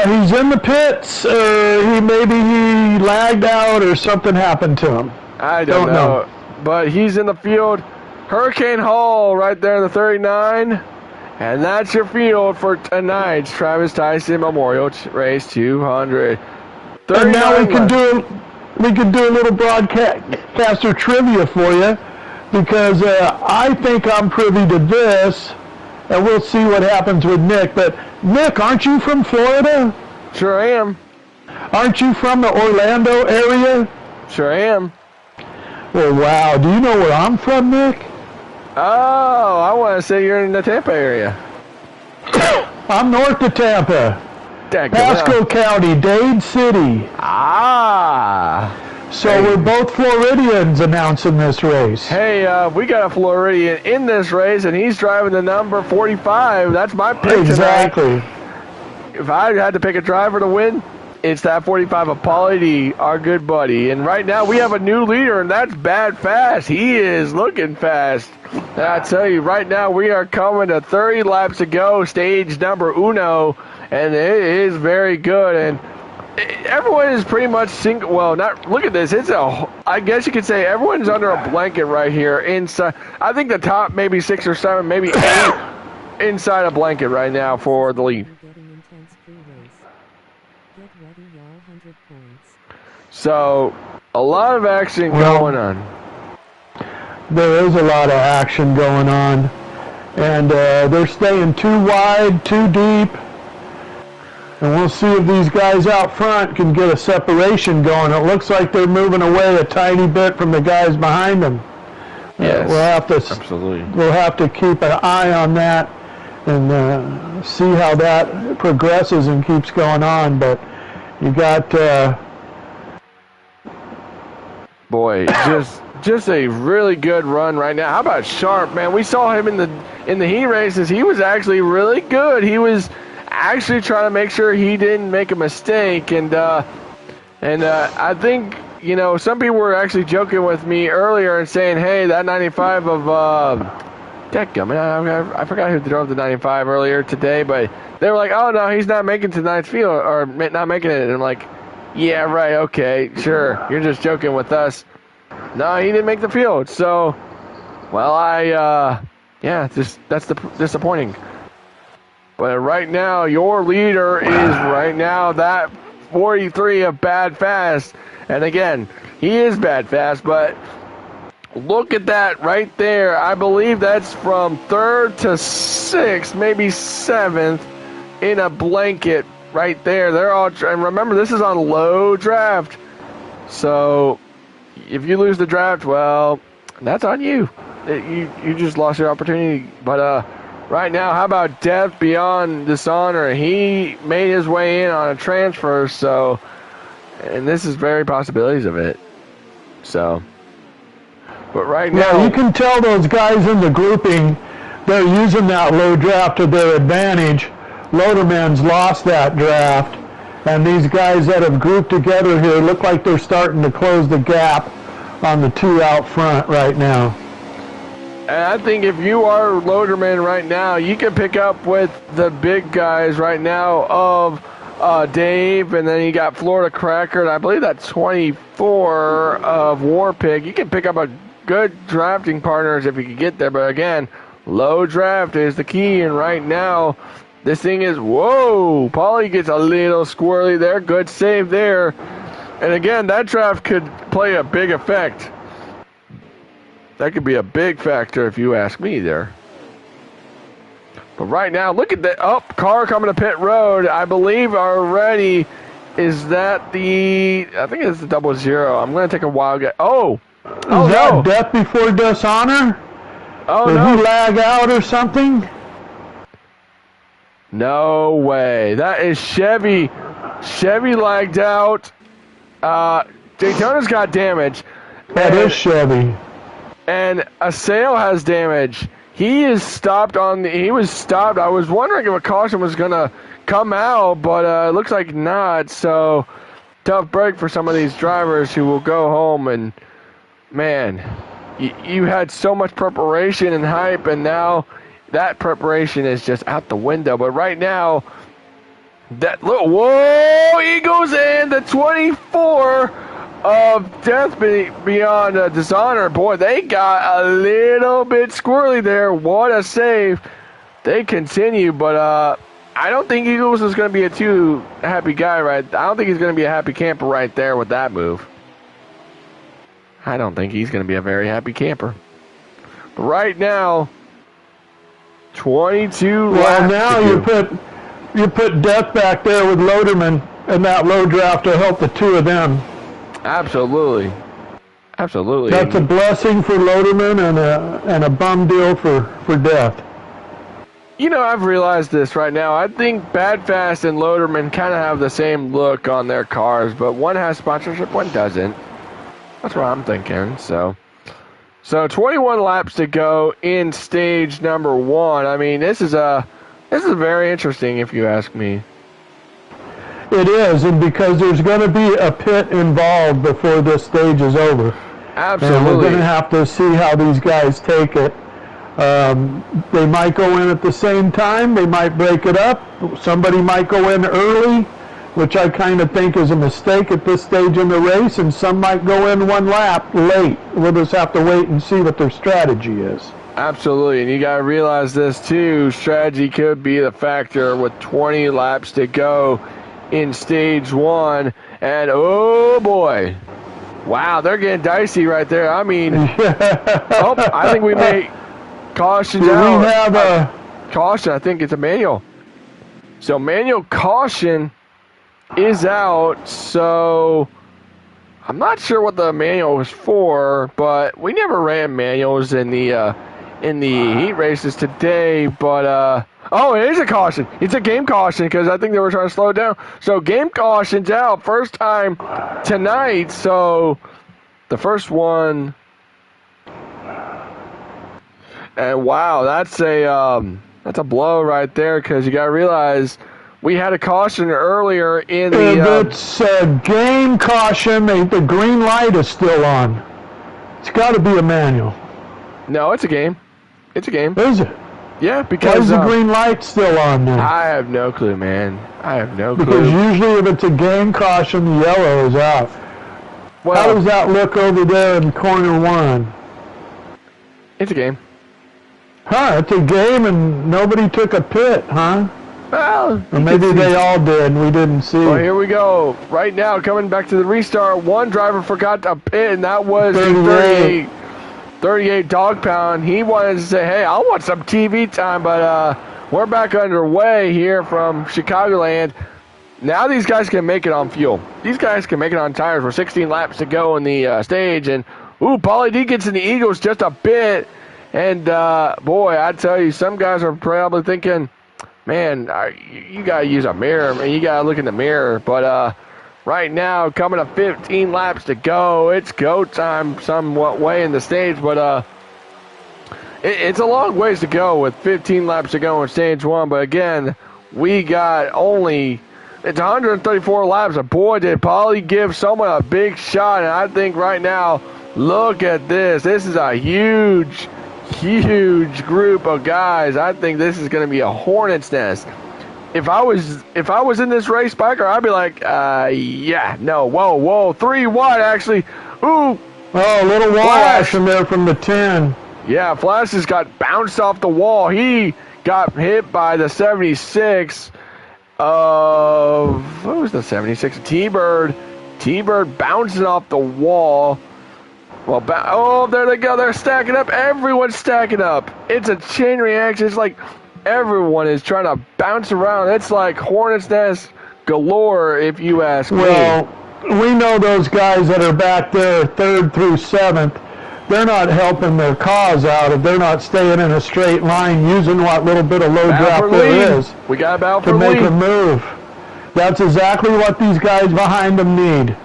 He's in the pits. Maybe he lagged out or something happened to him. I don't know. But he's in the field. Hurricane Hall right there in the 39. And that's your field for tonight's Travis Tyson Memorial Race 200. And now we can do a little broadcaster trivia for you, because I think I'm privy to this, and we'll see what happens with Nick. But Nick, aren't you from Florida? Sure am. Aren't you from the Orlando area? Sure am. Well, wow. Do you know where I'm from, Nick? Oh, I want to say you're in the Tampa area. I'm north of Tampa. Pasco County, Dade City. So we're both Floridians announcing this race. Hey, we got a Floridian in this race, and he's driving the number 45. That's my pick Exactly. tonight. If I had to pick a driver to win, it's that 45 of Paulie D, our good buddy. And right now we have a new leader, and that's Bad Fast. He is looking fast. And I tell you, right now we are coming to 30 laps to go, stage number uno, and it is very good. And everyone is pretty much single. Well, not look at this. I guess you could say everyone's under a blanket right here. Inside, I think the top maybe 6 or 7, maybe 8 inside a blanket right now for the lead. So, a lot of action going on. There is a lot of action going on. And they're staying too wide, too deep. And we'll see if these guys out front can get a separation going. It looks like they're moving away a tiny bit from the guys behind them. Yes, absolutely. We'll have to keep an eye on that and see how that progresses and keeps going on. But you got... Boy, just a really good run right now. How about Sharp, man? We saw him in the heat races. He was actually really good. He was actually trying to make sure he didn't make a mistake. And I think, you know, some people were actually joking with me earlier and saying, hey, that 95 of Dadgummit, I forgot who drove the 95 earlier today, but they were like, oh, no, he's not making tonight's field, or not making it. And I'm like, yeah, right, okay, sure. You're just joking with us. No, he didn't make the field. So, well, that's disappointing. But right now, your leader is right now that 43 of Bad Fast. And again, he is Bad Fast, but look at that right there. I believe that's from 3rd to 6th, maybe 7th in a blanket. Right there, they're all. And remember, this is on low draft, so if you lose the draft, well, that's on you. You just lost your opportunity. But right now, how about Death Beyond Dishonor? He made his way in on a transfer, so, and this is very possibilities of it. So, but right now, you can tell those guys in the grouping, they're using that low draft to their advantage. Loaderman's lost that draft, and these guys that have grouped together here look like they're starting to close the gap on the 2 out front right now. And I think if you are Loaderman right now, you can pick up with the big guys right now of Dave, and then you got Florida Cracker, and I believe that's 24 of War Pig. You can pick up a good drafting partners if you can get there, but again, low draft is the key, and right now, this thing is, whoa, Paulie gets a little squirrely there. Good save there. And again, that draft could play a big effect. That could be a big factor if you ask me there. But right now, look at that. Oh, car coming to pit road. I believe already, is that I think it's the 00. I'm going to take a wild guess. Oh, is that Death Before Dishonor? Oh, Did no. he lag out or something? No way. That is Chevy. Chevy lagged out. Daytona's got damage. That is Chevy. And Assail has damage. He is stopped he was stopped. I was wondering if a caution was going to come out, but it looks like not. So, tough break for some of these drivers who will go home. And, man, you had so much preparation and hype, and now that preparation is just out the window. But right now, whoa, he goes in the 24 of Death Beyond Dishonor. Boy, they got a little bit squirrely there. What a save. They continue, but I don't think Eagles is going to be a too happy guy, right? I don't think he's going to be a happy camper right there with that move. I don't think he's going to be a very happy camper. But right now, 22 Well, laps now you put Death back there with Loderman and that low draft to help the two of them. Absolutely. Absolutely. That's a blessing for Loderman and a bum deal for Death. You know, I've realized this right now. I think Bad Fast and Loderman kind of have the same look on their cars, but one has sponsorship, one doesn't. That's what I'm thinking. So 21 laps to go in stage number 1. I mean, this is very interesting if you ask me. It is, and because there's going to be a pit involved before this stage is over. Absolutely. And we're going to have to see how these guys take it. They might go in at the same time. They might break it up. Somebody might go in early, which I kind of think is a mistake at this stage in the race, and some might go in one lap late. We'll just have to wait and see what their strategy is. Absolutely, and you got to realize this too. Strategy could be the factor with 20 laps to go in stage 1, and oh boy, wow, they're getting dicey right there. I mean, I think we may caution out. We have a caution. I think it's a manual. So manual caution is out. So I'm not sure what the manual was for, but we never ran manuals in the heat races today. But oh, it is a caution. It's a game caution because I think they were trying to slow it down. So game caution's out. First time tonight. So the first one. And wow, that's a blow right there because you got to realize we had a caution earlier in the. It's a game caution. The green light is still on. It's got to be a manual. No, it's a game. It's a game. Is it? Yeah, because why is the green light still on there? I have no clue, man. I have no clue. Because usually if it's a game caution, the yellow is out. Well, how does that look over there in corner 1? It's a game. Huh, it's a game and nobody took a pit, huh? Well, or maybe they all did and we didn't see. Well, here we go. Right now, coming back to the restart, one driver forgot to pit, and that was 38 dog pound. He wanted to say, hey, I want some TV time, but we're back underway here from Chicagoland. Now these guys can make it on fuel. These guys can make it on tires. We're 16 laps to go in the stage, and Pauly D gets in the Eagles just a bit. And, boy, I tell you, some guys are probably thinking, man, you got to use a mirror. Man, you got to look in the mirror. But right now, coming to 15 laps to go, it's go time somewhat way in the stage. But it's a long ways to go with 15 laps to go in stage 1. But, again, we got it's 134 laps. And, boy, did Pauly give someone a big shot. And I think right now, look at this. This is a huge group of guys. I think this is going to be a hornet's nest. If I was in this race, Spiker, I'd be like, yeah, no, whoa, 3 wide actually. Ooh, oh, a little Flash in there from the 10. Yeah, Flash just got bounced off the wall. He got hit by the 76 of what was the 76? T-Bird bouncing off the wall. Well, there they go. They're stacking up. Everyone's stacking up. It's a chain reaction. It's like everyone is trying to bounce around. It's like hornet's nest galore, if you ask me. Well, we know those guys that are back there, 3rd through 7th. they're not helping their cause out if they're not staying in a straight line using what little bit of low draft there is. We got about to make a move. That's exactly what these guys behind them need.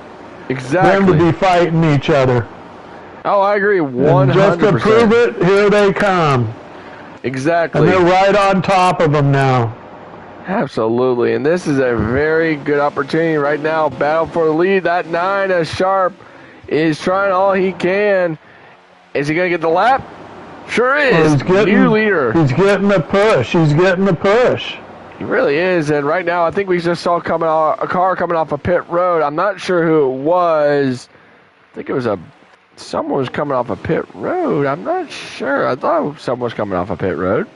Exactly. Them to be fighting each other. Oh, I agree 100%. And just to prove it, here they come. Exactly. And they're right on top of them now. Absolutely. And this is a very good opportunity right now. Battle for the lead. That 9 as Sharp is trying all he can. Is he going to get the lap? Sure is. New leader. He's getting the push. He's getting the push. He really is. And right now, I think we just saw a car coming off a pit road. I'm not sure who it was. I think it was someone was coming off a pit road. I'm not sure. I thought someone was coming off a pit road,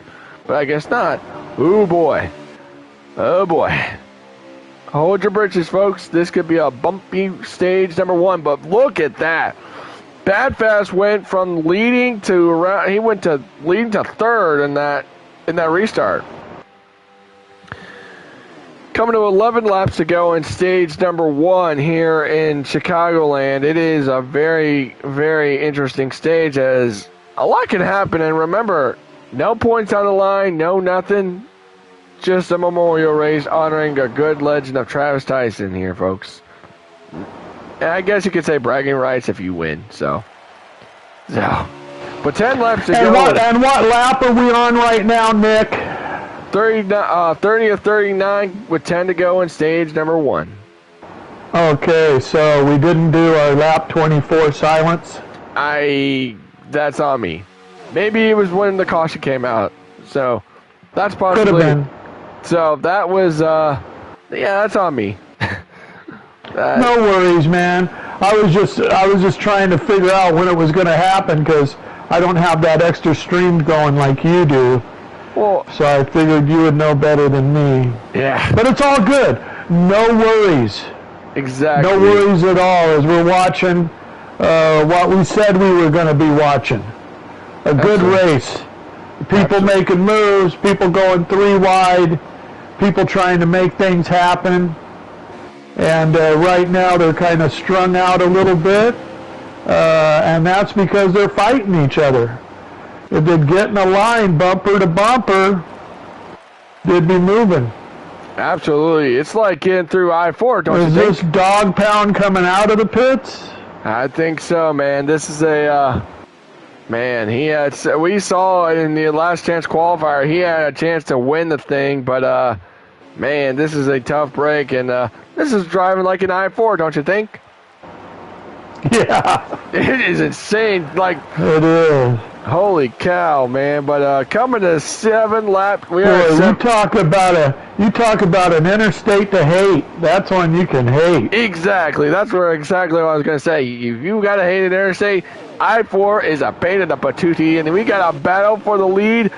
but I guess not. Oh boy. Oh boy. Hold your britches, folks. This could be a bumpy stage number 1, but look at that. Bad Fast went from leading to around. He went to leading to third in that restart. Coming to 11 laps to go in stage number 1 here in Chicagoland. It is a very, very interesting stage as a lot can happen. And remember, no points on the line, no nothing. Just a memorial race honoring a good legend of Travis Tyson here, folks. And I guess you could say bragging rights if you win. So. But 10 laps to go. And what lap are we on right now, Nick? 30 of 39 with 10 to go in stage number 1. Okay, so we didn't do our lap 24 silence? That's on me. Maybe it was when the caution came out. So that's possibly. Could have been. So that was, yeah, that's on me. No worries, man. I was just trying to figure out when it was going to happen because I don't have that extra stream going like you do. Well, so I figured you would know better than me. Yeah. But it's all good. No worries. Exactly. No worries at all as we're watching what we said we were going to be watching. A good race. People making moves, people going 3 wide, people trying to make things happen. And right now they're kind of strung out a little bit. And that's because they're fighting each other. If they'd get in a line bumper to bumper, they'd be moving. Absolutely. It's like getting through I-4, don't you think? Is this dog pound coming out of the pits? I think so, man. This is a, we saw in the last chance qualifier, he had a chance to win the thing, but, man, this is a tough break, and this is driving like an I-4, don't you think? Yeah. It is insane. Like, it is. Holy cow, man! But coming to 7 laps, we are. You talk about an interstate to hate. That's one you can hate. Exactly. That's exactly what I was going to say. If you got to hate an interstate, I-4 is a pain in the patootie, and we got a battle for the lead.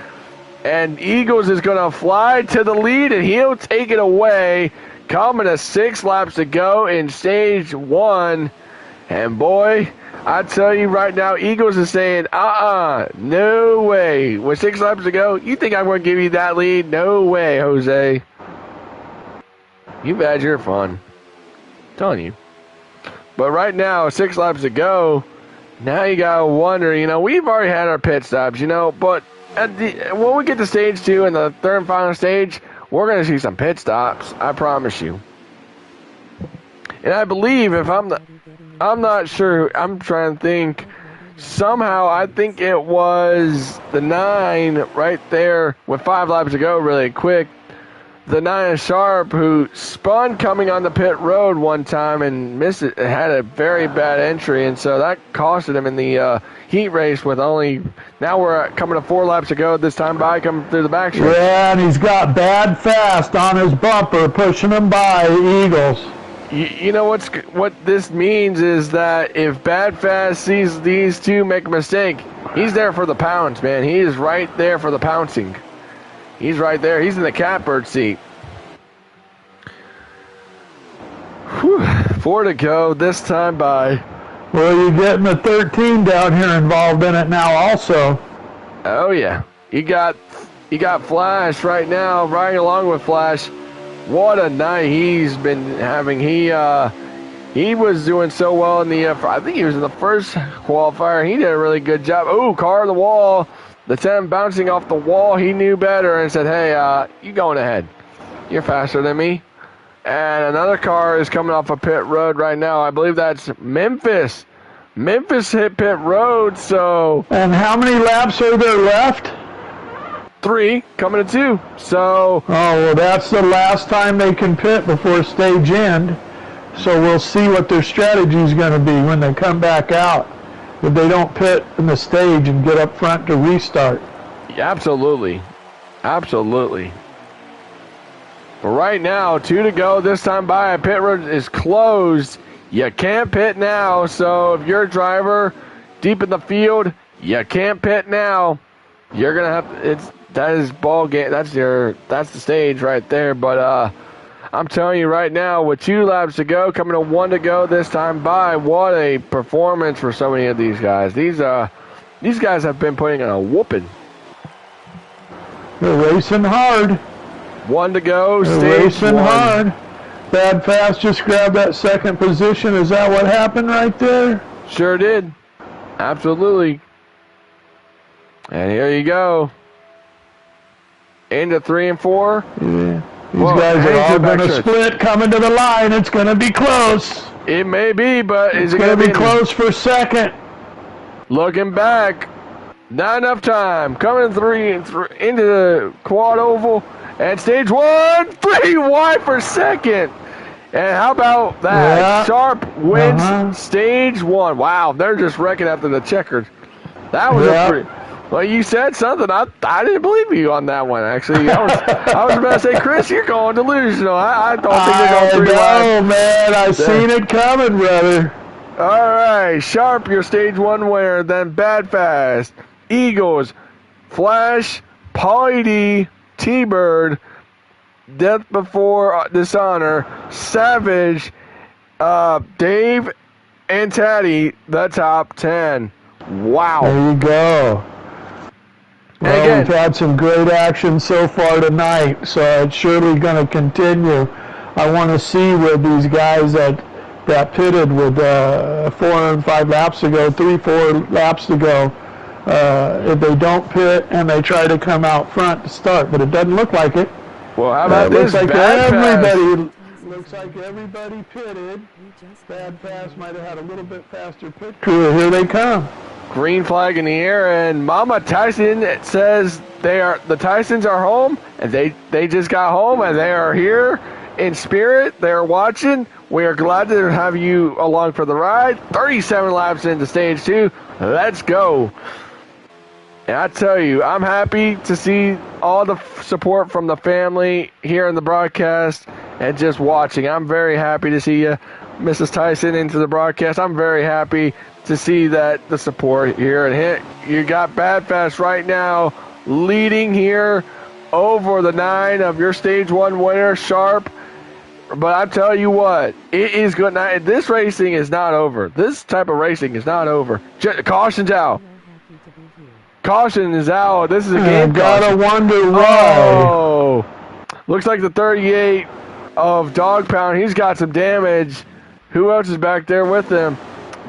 And Eagles is going to fly to the lead, and he'll take it away. Coming to 6 laps to go in stage 1, and boy. I tell you right now, Eagles is saying, no way. With 6 laps to go, you think I'm going to give you that lead? No way, Jose. You've had your fun. I'm telling you. But right now, 6 laps to go, now you got to wonder, we've already had our pit stops, but when we get to stage 2 and the third and final stage, we're going to see some pit stops. I promise you. And I believe I'm not sure. I'm trying to think. Somehow, I think it was the 9 right there with 5 laps to go really quick. The 9 Sharp who spun coming on the pit road one time and missed it. Had a very bad entry, and so that costed him in the heat race with only... Now we're coming to 4 laps to go this time by coming through the back stretch. Yeah, and he's got Bad Fast on his bumper pushing him by the Eagles. You know what this means is that if Bad Fast sees these two make a mistake, he's there for the pounds, man. He is right there for the pouncing. He's right there. He's in the catbird seat. Whew. 4 to go this time by. Well, you're getting the 13 down here involved in it now also. Oh, yeah. You got Flash right now, riding along with Flash. What a night he's been having. He was doing so well in the, I think he was in the first qualifier. He did a really good job. Ooh, car on the wall. The 10 bouncing off the wall. He knew better and said, hey, you going ahead. You're faster than me. And another car is coming off a pit road right now. I believe that's Memphis. Memphis hit pit road, so... And how many laps are there left? 3, coming to 2. So... Oh, well, that's the last time they can pit before stage end. So we'll see what their strategy is going to be when they come back out. If they don't pit in the stage and get up front to restart. Absolutely. Absolutely. But right now, 2 to go. This time by, pit road is closed. You can't pit now. So if you're a driver deep in the field, you can't pit now. You're gonna have that is ball game. That's the stage right there. But I'm telling you right now, with 2 laps to go, coming to 1 to go this time by, what a performance for so many of these guys. These guys have been putting in a whooping. They're racing hard. 1 to go, They're stage racing 1. hard. Bad Fast just grabbed that second position. Is that what happened right there? Sure did. Absolutely. And here you go. Into 3 and 4. Yeah. These guys are all going to split coming to the line. It's going to be close. It may be, but is it going to be close for second? Looking back, not enough time. Coming 3 into the quad oval. And stage 1, 3 wide for second. And how about that? Yeah. Sharp wins stage 1. Wow, they're just wrecking after the checkers. That was a pretty... Well, you said something. I didn't believe you on that one, actually. I was about to say, Chris, you're going delusional. I don't think you're going 3 wide. No, man. I seen it coming, brother. All right. Sharp, your stage 1 winner. Then Bad Fast, Eagles, Flash, Pauly D, T-Bird, Death Before Dishonor, Savage, Dave, and Taddy, the top 10. Wow. There you go. Well, we've had some great action so far tonight, so it's surely going to continue. I want to see with these guys that pitted with 4 and 5 laps ago, 3-4 laps ago, if they don't pit and they try to come out front to start, but it doesn't look like it. Well, how about this? Looks like everybody pitted. Bad Fast might have had a little bit faster pit crew. Here they come. Green flag in the air, and Mama Tyson says the Tysons are home, and they just got home, and they are here in spirit. They are watching. We are glad to have you along for the ride. 37 laps into stage 2. Let's go. And I tell you, I'm happy to see all the support from the family here in the broadcast and just watching. I'm very happy to see you, Mrs. Tyson, into the broadcast. I'm very happy to see that the support here. And you got Bad Fast right now leading here over the 9 of your stage 1 winner, Sharp. But I tell you what, it is good. Now, this racing is not over. This type of racing is not over. Caution's out. Caution is out. This is a game. Gotta wonder why. Oh, looks like the 38 of Dog Pound. He's got some damage. Who else is back there with him?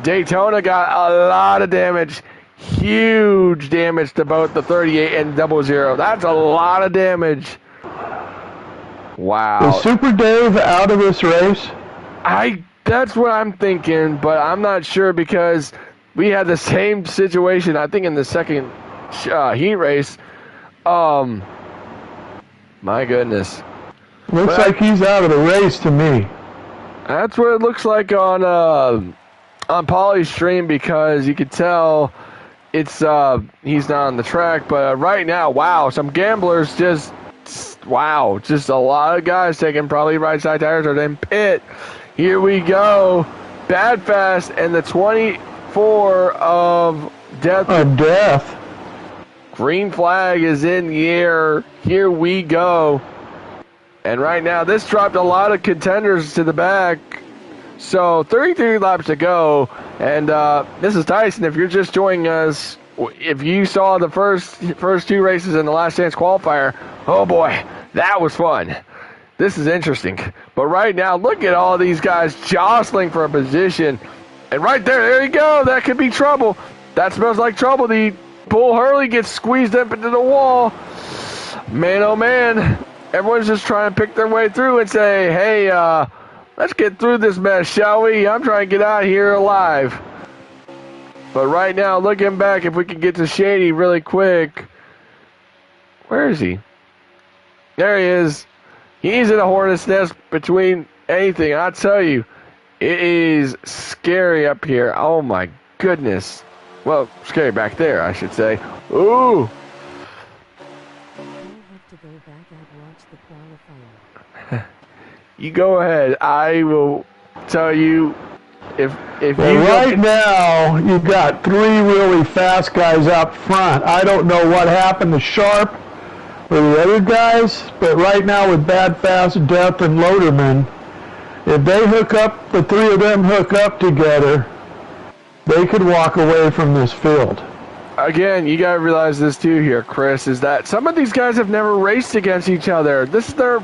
Daytona got a lot of damage. Huge damage to both the 38 and 00. That's a lot of damage. Wow. Is Super Dave out of this race? That's what I'm thinking, but I'm not sure because we had the same situation, I think, in the second heat race. My goodness. Looks like he's out of the race to me. That's what it looks like on Pauly's stream, because you could tell it's he's not on the track. But right now, wow, some gamblers just a lot of guys taking probably right side tires or then pit. Here we go. Bad Fast and the 24 of Death. Green flag is in the air. Here we go. And right now, this dropped a lot of contenders to the back. So 33 laps to go. And this is Tyson. If you're just joining us, if you saw the first 2 races in the Last Chance qualifier, oh boy, that was fun. This is interesting. But right now, look at all these guys jostling for a position. And right there you go. That could be trouble. That smells like trouble. The Bull Hurley gets squeezed up into the wall. Man, oh man. Everyone's just trying to pick their way through and say, hey, let's get through this mess, shall we? I'm trying to get out of here alive. But right now, looking back, if we could get to Shady really quick. Where is he? There he is. He's in a hornet's nest between anything. I tell you, it is scary up here. Oh my goodness. Well, scary back there, I should say. Ooh. You go ahead. I will tell you if you right now you've got 3 really fast guys up front. I don't know what happened to Sharp or the other guys, but right now with Bad Fast, Death, and Loderman, if they hook up, the 3 of them hook up together, they could walk away from this field. Again, you gotta realize this too here, Chris, is that some of these guys have never raced against each other. This is their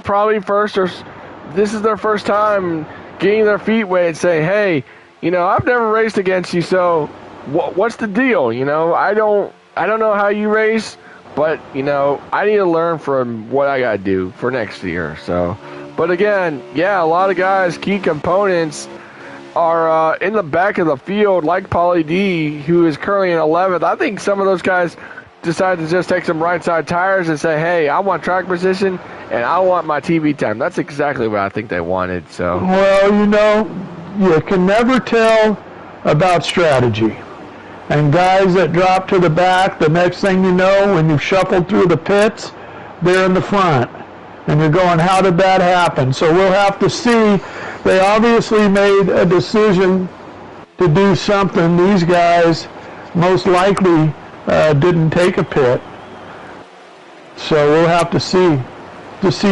this is their first time getting their feet wet and saying, hey, you know, I've never raced against you, so what's the deal? You know, I don't know how you race, but, you know, I need to learn from what I got to do for next year. So, but again, yeah, a lot of guys, key components are in the back of the field, like Pauly D, who is currently in 11th. I think some of those guys decided to just take some right side tires and say, hey, I want track position and I want my TV time. That's exactly what I think they wanted. So, well, you know, you can never tell about strategy. And guys that drop to the back, the next thing you know, when you've shuffled through the pits, they're in the front. And you're going, how did that happen? So we'll have to see. They obviously made a decision to do something. These guys most likely didn't take a pit. So we'll have to see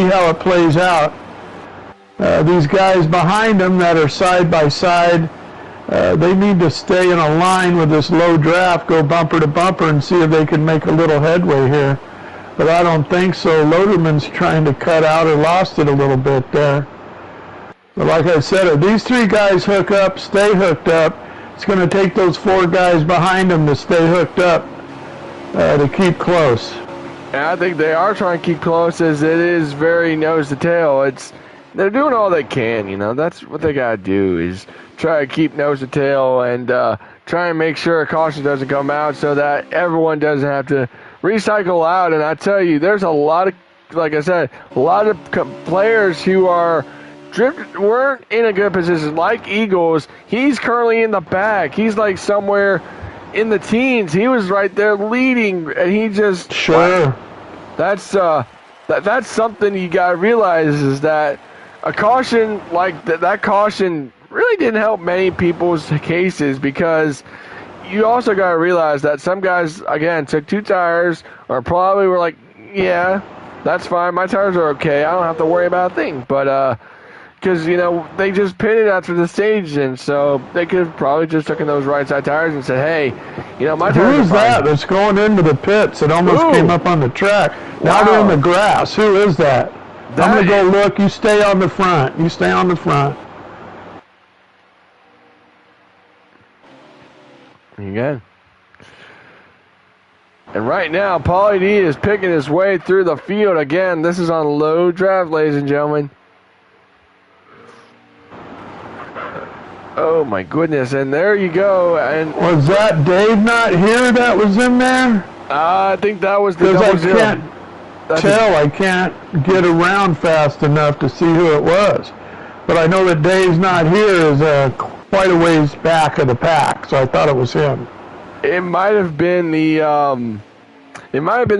how it plays out. These guys behind them that are side by side, they need to stay in a line with this low draft, go bumper to bumper, and see if they can make a little headway here. But I don't think so. Loderman's trying to cut out or lost it a little bit there. But like I said, if these 3 guys hook up, stay hooked up, it's going to take those 4 guys behind them to stay hooked up to keep close. and I think they are trying to keep close, as it is very nose to tail. They're doing all they can, you know. That's what they got to do, is try to keep nose to tail and try and make sure a caution doesn't come out so that everyone doesn't have to recycle out. And I tell you, there's a lot of, like I said, a lot of players who weren't in a good position, like Eagles. He's currently in the back. He's like somewhere in the teens. He was right there leading, and he just... Sure. That's something you got to realize, is that a caution like that caution really didn't help many people's cases, because you also got to realize that some guys, again, took 2 tires, or probably were like, yeah, that's fine, my tires are okay, I don't have to worry about a thing. But because, you know, they just pitted after the stage, and so they could have probably just taken those right side tires and said, hey, you know, my tires are fine. Who is that that's going into the pits? It almost came up on the track. Now Wow. they're in the grass. Who is that? I'm going to go look. You stay on the front. You stay on the front. You good. And right now, Pauly D is picking his way through the field again. This is on low draft, ladies and gentlemen. Oh my goodness! And there you go. And Was that Dave not here that was in there? I think that was the Because double zero. I can't get around fast enough to see who it was. But I know that Dave's not here is quite a ways back of the pack, so I thought it was him. It might have been the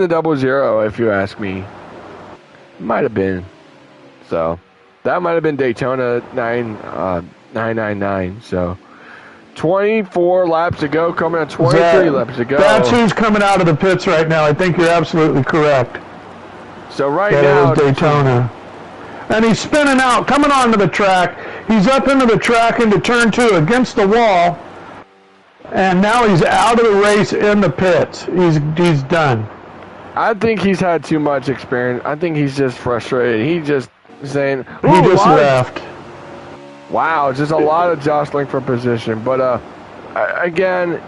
double zero, if you ask me. Might have been. So that might have been Daytona 999. So 24 laps to go, coming on 23 laps to go. That's who's coming out of the pits right now. I think you're absolutely correct. So right That now, it was Daytona. And he's spinning out, coming onto the track. He's up into the track into turn 2 against the wall. And now he's out of the race in the pits. He's done. I think he's had too much experience. I think he's just frustrated. saying, He just left. Wow, just a lot of jostling for position. But again,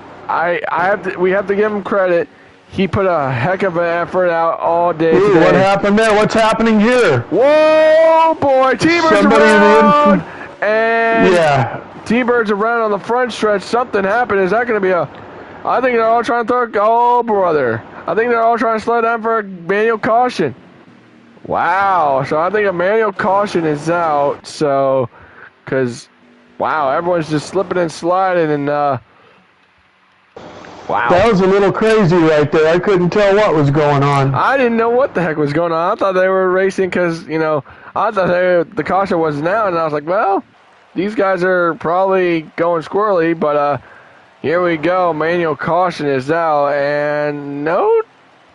we have to give him credit. He put a heck of an effort out all day Ooh, today. what happened there? What's happening here? Whoa, boy! T-Bird's around! And yeah. T-Bird's around on the front stretch. Something happened. Is that going to be a... I think they're all trying to throw... Oh, brother. I think they're all trying to slow down for a manual caution. Wow. So I think a manual caution is out. So... Because... Wow, everyone's just slipping and sliding and... Wow. That was a little crazy right there. I couldn't tell what was going on. I didn't know what the heck was going on. I thought they were racing because, you know, I thought the caution wasn't out, and I was like, well, these guys are probably going squirrely, but here we go. Manual caution is out, and no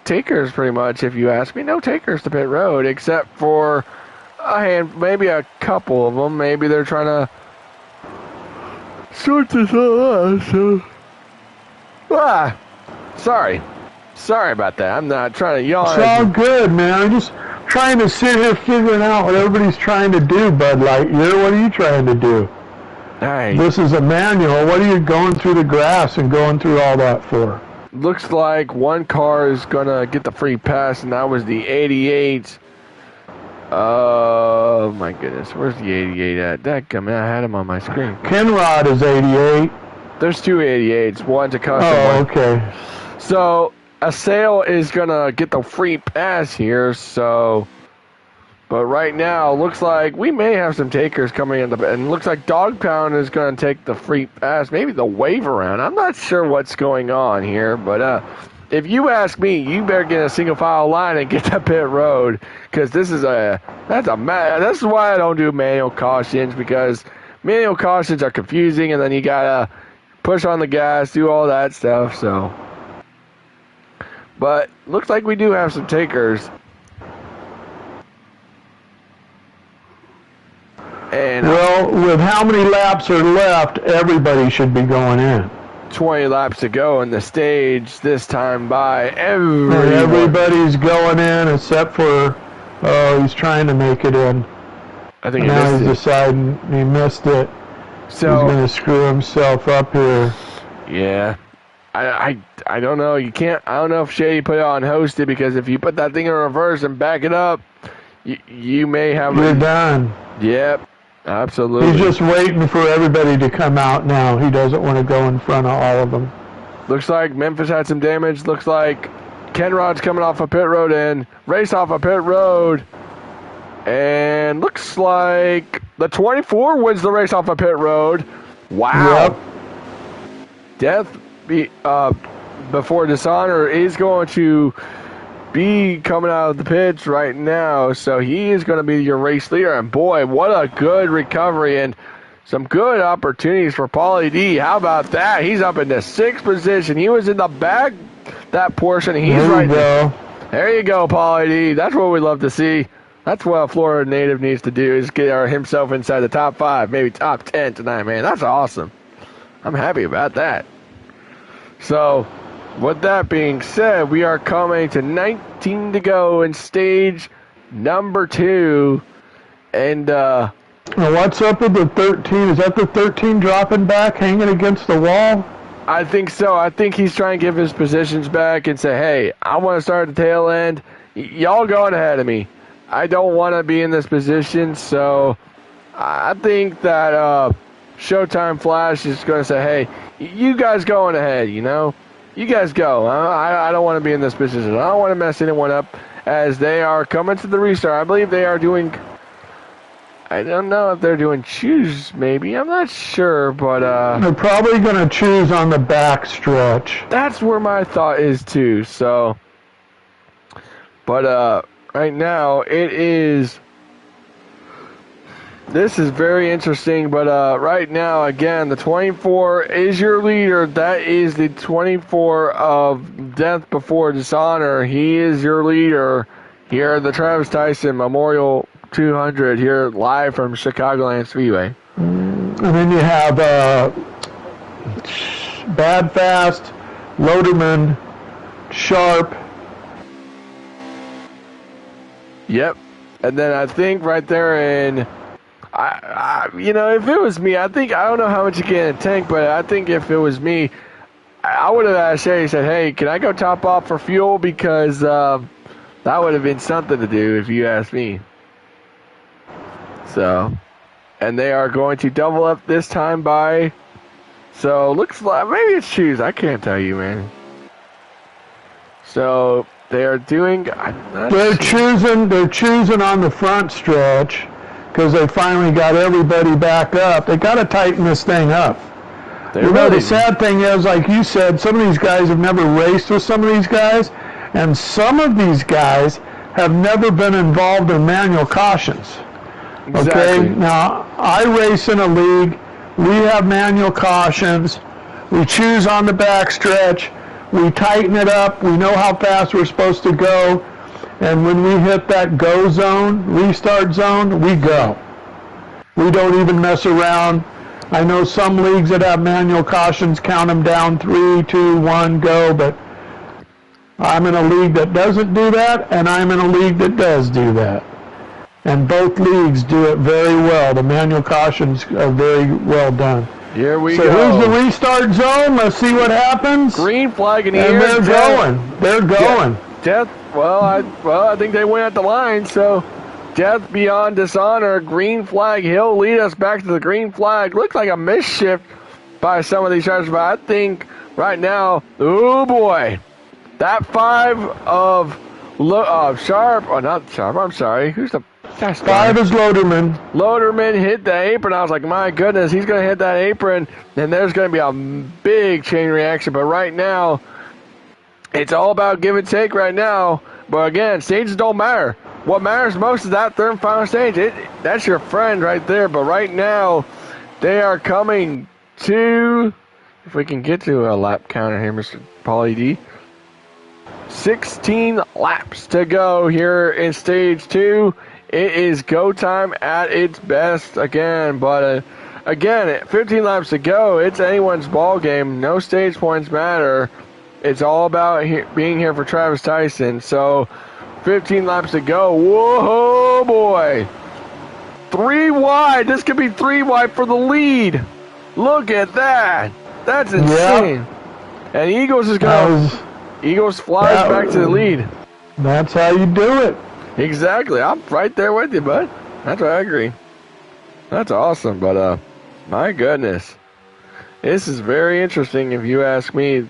takers pretty much, if you ask me. No takers to pit road, except for maybe a couple of them. Maybe they're trying to sort this all out, so... Sorry about that. I'm not trying to yawn. It's all good, man. I'm just trying to sit here figuring out what everybody's trying to do, Bud Lightyear. What are you trying to do? Hey. This is a manual. What are you going through the grass and going through all that for? Looks like one car is going to get the free pass, and that was the 88. Oh, my goodness. Where's the 88 at? Dadgummit, I had him on my screen. Kenrod is 88. There's two 88s. One's a custom one. Oh, okay. So, a sale is going to get the free pass here, so... But right now, looks like we may have some takers coming in. And looks like Dog Pound is going to take the free pass. Maybe the wave around. I'm not sure what's going on here, but... if you ask me, you better get a single file line and get to pit road, because this is that's why I don't do manual cautions, because manual cautions are confusing, and then you gotta push on the gas, do all that stuff. So, but looks like we do have some takers, and well, with how many laps are left, everybody should be going in. 20 laps to go in the stage this time by everybody's going in except for he's trying to make it in. I think now he's deciding he missed it. So he's going to screw himself up here. Yeah. I don't know. You can't. I don't know if Shady put it on hosted, because if you put that thing in reverse and back it up, you may have... You're done. Yep. Absolutely. He's just waiting for everybody to come out now. He doesn't want to go in front of all of them. Looks like Memphis had some damage. Looks like Kenrod's coming off a pit road and race off a pit road. And looks like the 24 wins the race off a pit road. Wow. Yep. Death before dishonor is going to be coming out of the pits right now, so he is going to be your race leader. And boy, what a good recovery and some good opportunities for Paulie D. How about that? He's up in the 6th position. He was in the back that portion. He's right there. There you go, Paulie D. That's what we love to see. That's what a Florida native needs to do, is get himself inside the top 5, maybe top 10 tonight, man. That's awesome. I'm happy about that. So, with that being said, we are coming to 19 to go in stage number 2. And, what's up with the 13? Is that the 13 dropping back, hanging against the wall? I think so. I think he's trying to give his positions back and say, hey, I want to start at the tail end. Y'all going ahead of me. I don't want to be in this position, so I think that Showtime Flash is going to say, hey, you guys going ahead, you know? You guys go. I don't want to be in this position. I don't want to mess anyone up as they are coming to the restart. I believe they are doing... I don't know if they're doing choose, maybe. I'm not sure, but... they're probably going to choose on the back stretch. That's where my thought is, too. So... But, right now, it is... This is very interesting, but right now, again, the 24 is your leader. That is the 24 of Death Before Dishonor. He is your leader here at the Travis Tyson Memorial 200 here live from Chicagoland Speedway. And then you have Bad Fast, Loderman, Sharp. Yep. And then I think right there in, if it was me, I don't know how much you get in a tank, but I think if it was me, I would have asked Shay, said, hey, can I go top off for fuel? Because that would have been something to do if you asked me. So, and they are going to double up this time by, so looks like, maybe it's shoes. I can't tell you, man. So they are doing, they're choosing on the front stretch because they finally got everybody back up. They got to tighten this thing up. The sad thing is, like you said, some of these guys have never raced with some of these guys, and some of these guys have never been involved in manual cautions. Exactly. Okay, now I race in a league. We have manual cautions. We choose on the backstretch. We tighten it up. We know how fast we're supposed to go. And when we hit that go zone, restart zone, we go. We don't even mess around. I know some leagues that have manual cautions count them down 3, 2, 1, go, but I'm in a league that doesn't do that, and I'm in a league that does do that. And both leagues do it very well. The manual cautions are very well done. Here we go. So here's the restart zone. Let's see what happens. Green flag in here. And they're going. They're going. Death, I think they went at the line, so Death beyond dishonor, green flag. He'll lead us back to the green flag. Looks like a misshift by some of these drivers, but I think right now, oh boy, that 5 of Sharp, or not Sharp, I'm sorry. Who's the 5 is Loderman. Loderman hit the apron. I was like, my goodness, he's going to hit that apron, and there's going to be a big chain reaction. But right now, it's all about give and take right now. But again, stages don't matter. What matters most is that third and final stage. That's your friend right there. But right now, they are coming to, if we can get to a lap counter here, Mr. Pauly D. 16 laps to go here in stage 2. It is go time at its best again. But again, 15 laps to go. It's anyone's ball game. No stage points matter. It's all about being here for Travis Tyson. So 15 laps to go. Whoa, boy. 3 wide. This could be 3 wide for the lead. Look at that. That's insane. Yep. And Eagles is going to... Eagles flies back to the lead. That's how you do it. Exactly. I'm right there with you, bud. That's what I agree. That's awesome. But, my goodness. This is very interesting if you ask me.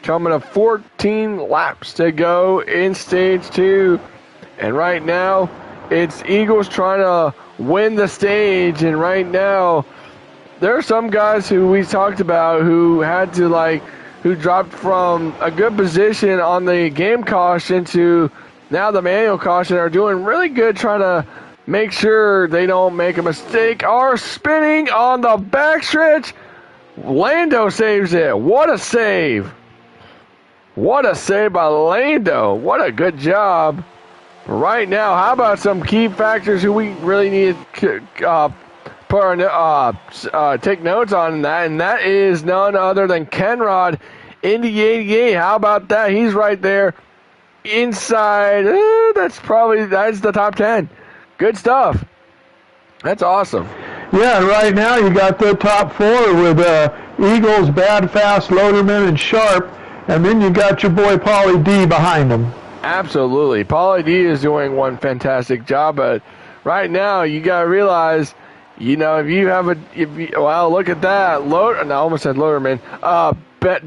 Coming to 14 laps to go in stage 2. And right now, it's Eagles trying to win the stage. And right now, there are some guys who we talked about who had to, who dropped from a good position on the game caution to now the manual caution, are doing really good trying to make sure they don't make a mistake. Are spinning on the backstretch. Lando saves it. What a save. What a save by Lando. What a good job. Right now, how about some key factors who we really need to take notes on that, and that is none other than Kenrod in the 88. How about that? He's right there inside. That's the top 10. Good stuff. That's awesome. Yeah, right now you got the top 4 with Eagles, Bad Fast, Loderman, and Sharp, and then you got your boy Pauly D behind him. Absolutely. Pauly D is doing one fantastic job, but right now you got to realize, if you have look at that. I almost said Loderman.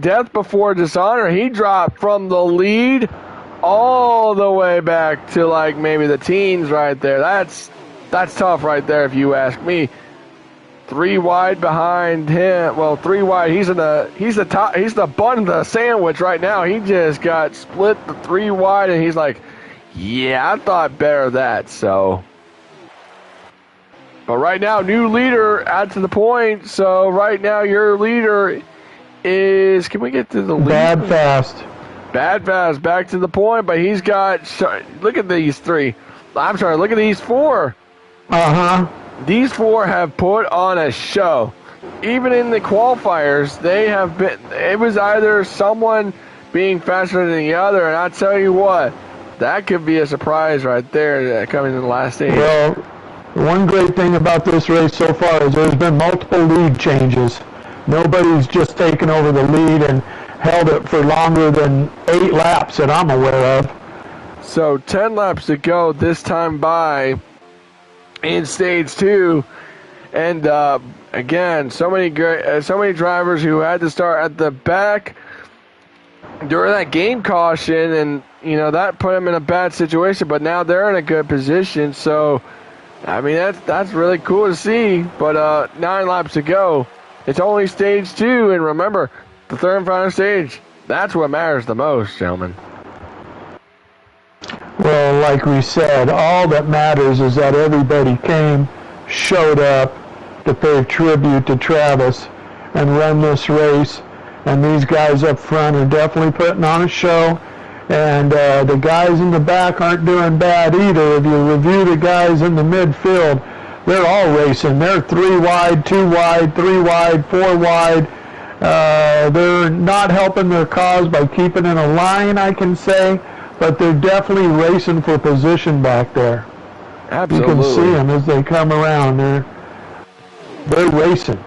Death before dishonor, he dropped from the lead all the way back to maybe the teens right there. That's tough right there if you ask me. 3 wide behind him. Well, 3 wide. He's the top. He's the bun of the sandwich right now. He just got split the 3 wide, and he's like, yeah, I thought better of that. So, but right now, new leader add to the point. So right now, your leader is. Can we get to the lead? Bad Fast. Bad Fast back to the point, but he's got. Look at these 3. I'm sorry. Look at these 4. These 4 have put on a show. Even in the qualifiers, they have been. It was either someone being faster than the other, and I tell you what, that could be a surprise right there coming in the last stage. Well, one great thing about this race so far is there's been multiple lead changes. Nobody's just taken over the lead and held it for longer than 8 laps that I'm aware of. So 10 laps to go this time by in stage 2. And again, so many drivers who had to start at the back during that game caution, and that put them in a bad situation. But now they're in a good position. So I mean that's really cool to see. But 9 laps to go. It's only stage 2, and remember, the third and final stage. That's what matters the most, gentlemen. Well, like we said, all that matters is that everybody came, showed up to pay tribute to Travis and run this race. And these guys up front are definitely putting on a show. And the guys in the back aren't doing bad either. If you review the guys in the midfield, they're all racing. They're 3 wide, 2 wide, 3 wide, 4 wide. They're not helping their cause by keeping in a line, I can say, but they're definitely racing for position back there. Absolutely. You can see them as they come around. They're racing.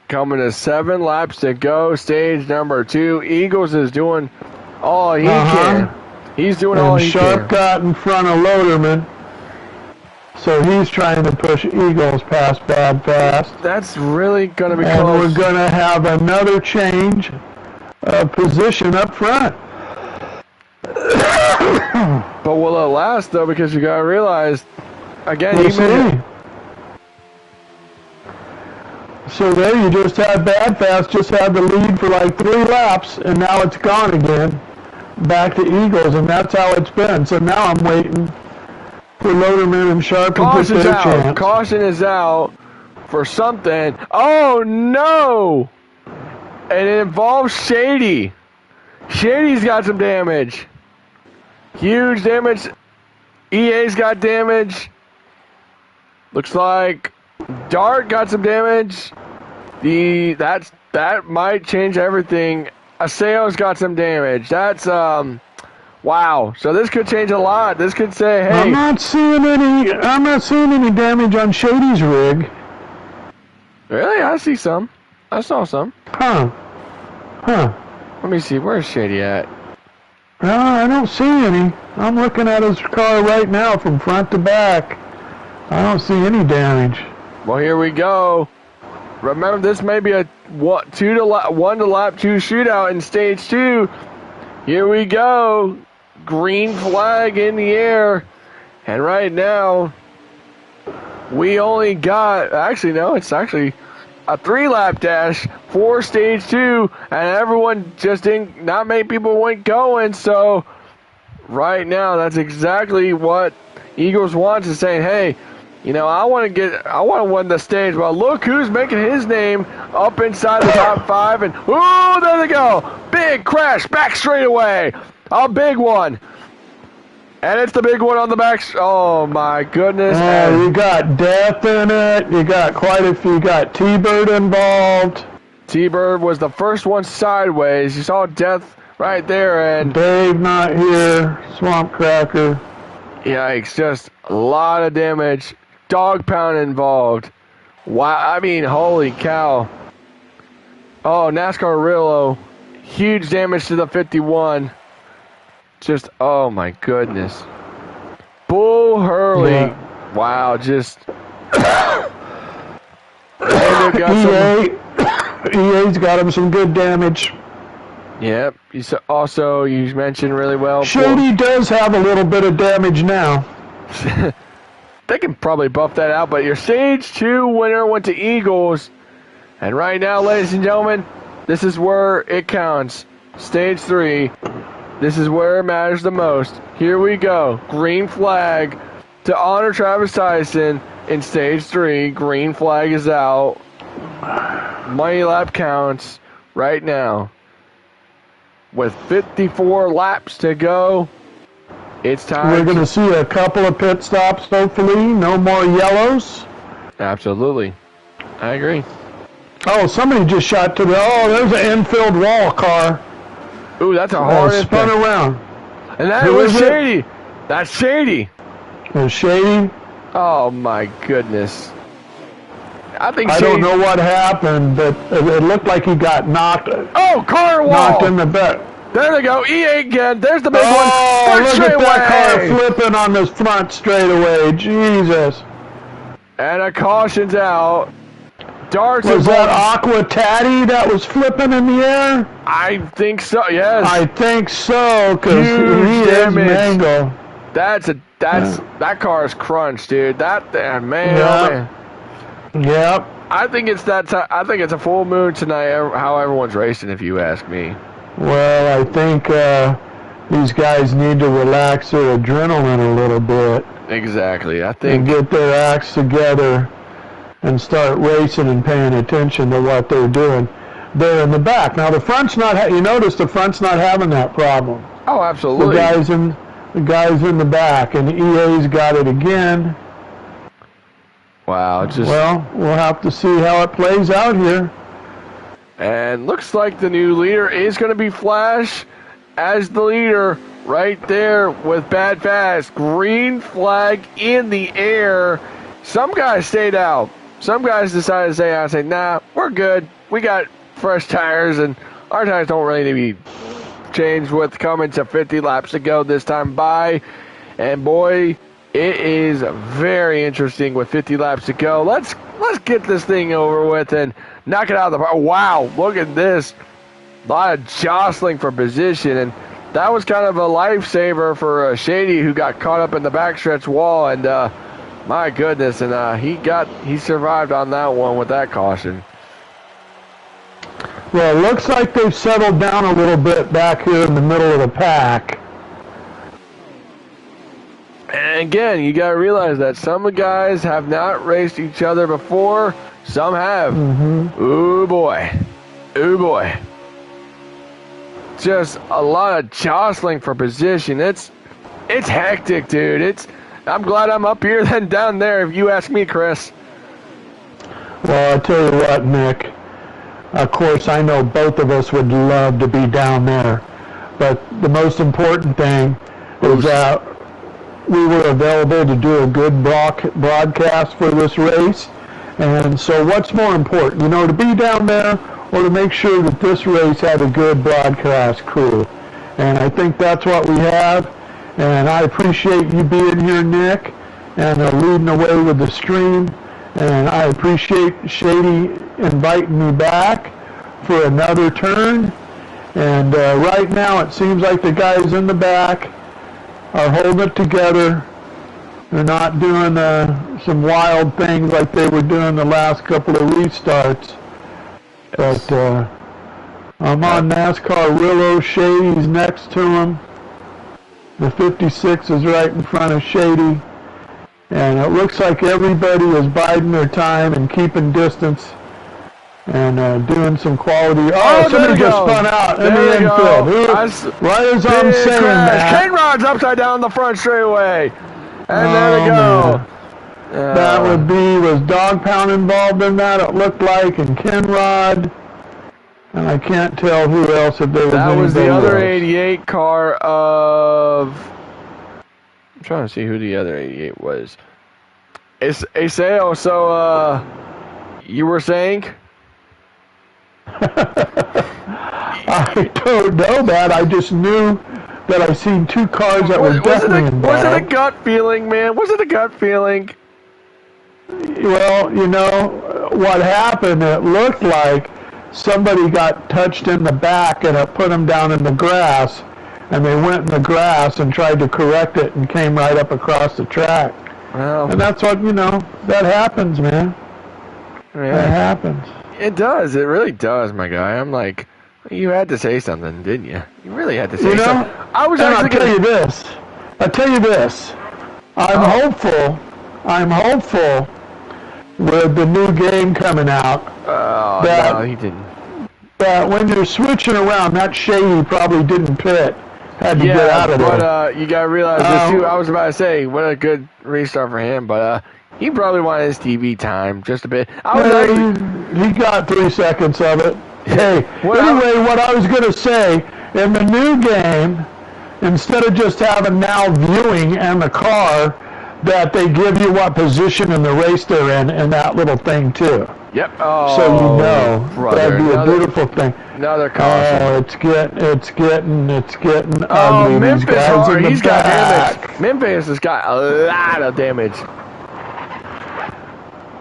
Coming to 7 laps to go, stage number 2. Eagles is doing all he can. He's doing all he Sharp can. got in front of Loderman, so he's trying to push Eagles past Bad Fast. That's really going to be And close. we're going to have another change of position up front. But will it last, though? Because you got to realize, again, We'll he made it. see. So there you just had Bad Fast just had the lead for like 3 laps, and now it's gone again. Back to Eagles, and that's how it's been. So now I'm waiting for Loderman and Sharp to get Caution's their out. chance. Caution is out for something. Oh, no! And it involves Shady. Shady's got some damage. Huge damage. EA's got damage. Looks like Dart got some damage. That might change everything. Aseo's got some damage. That's wow. So this could change a lot. This could say, hey, I'm not seeing any damage on Shady's rig. really? I see some. I saw some. Huh. Let me see. Where's Shady at? No, I don't see any. I'm looking at his car right now from front to back. I don't see any damage. Well, here we go. Remember, this may be a 1 to lap 2 shootout in stage 2. Here we go. Green flag in the air. And right now, we only got, actually, no, it's actually a 3-lap dash for stage 2. And everyone just didn't, not many people went going. So right now, that's exactly what Eagles wants, is saying, hey, I want to win the stage. Well, look who's making his name up inside the top 5. And, ooh, there they go. Big crash back straightaway. A big one. And it's the big one on the back. Oh, my goodness. You got Death in it. You got quite a few. You got T-Bird involved. T-Bird was the first one sideways. You saw Death right there. And Dave not here. Swamp Cracker. yikes, just a lot of damage. Dog pound involved. Wow, I mean, holy cow. Oh, NASCAR Rillo. Huge damage to the 51. Just, oh my goodness. Bull Hurley. Yeah. Wow, just. EA's got him some good damage. Yep. Also, you mentioned really well. Shady does have a little bit of damage now. They can probably buff that out, but your stage 2 winner went to Eagles. And right now, ladies and gentlemen, this is where it counts. Stage 3. This is where it matters the most. Here we go. Green flag to honor Travis Tyson in stage 3. Green flag is out. Money lap counts right now. With 54 laps to go, it's time. We're going to see a couple of pit stops, hopefully. No more yellows. Absolutely. I agree. Oh, somebody just shot to the... Oh, there's an infield wall car. Ooh, that's a hard spun around. And that Who was is it? Shady. That's Shady. Was Shady? Oh, my goodness. I think I Shady... don't know what happened, but it looked like he got knocked car wall. knocked in the back. There they go. EA again. There's the big one. Oh, Front look at straightaway. that car flipping on this front straightaway. Jesus. And a caution's out. Darts Was are that Aqua Tatty that was flipping in the air? I think so, yes. I think so, because Huge he damage. is mango. That car is crunched, dude. That man, Yep. oh man. Yep. I think it's I think it's a full moon tonight. How everyone's racing, if you ask me. Well, I think these guys need to relax their adrenaline a little bit Exactly. I and think. get their acts together and start racing and paying attention to what they're doing. They're in the back. Now, the front's not, you notice the front's not having that problem. Oh, absolutely. The guys in the back, and EA's got it again. Wow. Well, we'll have to see how it plays out here. And looks like the new leader is going to be Flash as the leader right there with Bad Fast. Green flag in the air. Some guys stayed out. Some guys decided to stay out and say, nah, we're good. We got fresh tires, and our tires don't really need to be changed with coming to 50 laps to go this time by. And boy, it is very interesting with 50 laps to go. Let's get this thing over with and knock it out of the park. Wow, look at this. A lot of jostling for position, and that was kind of a lifesaver for Shady, who got caught up in the backstretch wall, and my goodness, and he survived on that one with that caution. Well, it looks like they've settled down a little bit back here in the middle of the pack. And again, you got to realize that some guys have not raced each other before. Some have. Mm-hmm. Ooh, boy. Ooh, boy. Just a lot of jostling for position. It's hectic, dude. I'm glad I'm up here than down there, if you ask me, Chris. Well, I tell you what, Nick. Of course, I know both of us would love to be down there. But the most important thing is that we were available to do a good broadcast for this race. And so what's more important, to be down there or to make sure that this race had a good broadcast crew? And I think that's what we have. And I appreciate you being here, Nick, and leading the way with the stream. And I appreciate Shady inviting me back for another turn. And right now it seems like the guys in the back are holding it together. They're not doing some wild things like they were doing the last couple of restarts. But I'm on NASCAR Rillo. Shady's next to him. The 56 is right in front of Shady. And it looks like everybody is biding their time and keeping distance and doing some quality. Oh, somebody just spun out in the infield. Right as I'm saying that. Ken Rod's upside down on the front straightaway. And there they go. That was Dog Pound involved in that, it looked like, and Ken Rod. And I can't tell who else if there was That was the anybody other else. 88 car of... I'm trying to see who the other 88 was. It's Aseo, so you were saying? I don't know that. I just knew that I seen two cars that were definitely involved. Was it a gut feeling, man? Was it a gut feeling? Well, what happened, it looked like somebody got touched in the back and it put them down in the grass, and they went in the grass and tried to correct it and came right up across the track. Well, and that's what, that happens, man. Yeah. That happens. It does. It really does, my guy. I'm like, you had to say something, didn't you? You really had to say something. I'll tell you this. I'm hopeful with the new game coming out. Oh, no, he didn't. That when you're switching around, that Shady probably didn't pit. Had to get out of there. But you got to realize this, too. I was about to say, what a good restart for him, but he probably wanted his TV time just a bit. He got 3 seconds of it. Hey, what I was going to say, in the new game, instead of just having now viewing and the car, that they give you what position in the race they're in that little thing too. Yep. Oh, so you know, brother. that'd be a beautiful thing. Another caution. Oh, it's getting ugly. Oh, These guys in the he's got back. damage. Memphis has got a lot of damage.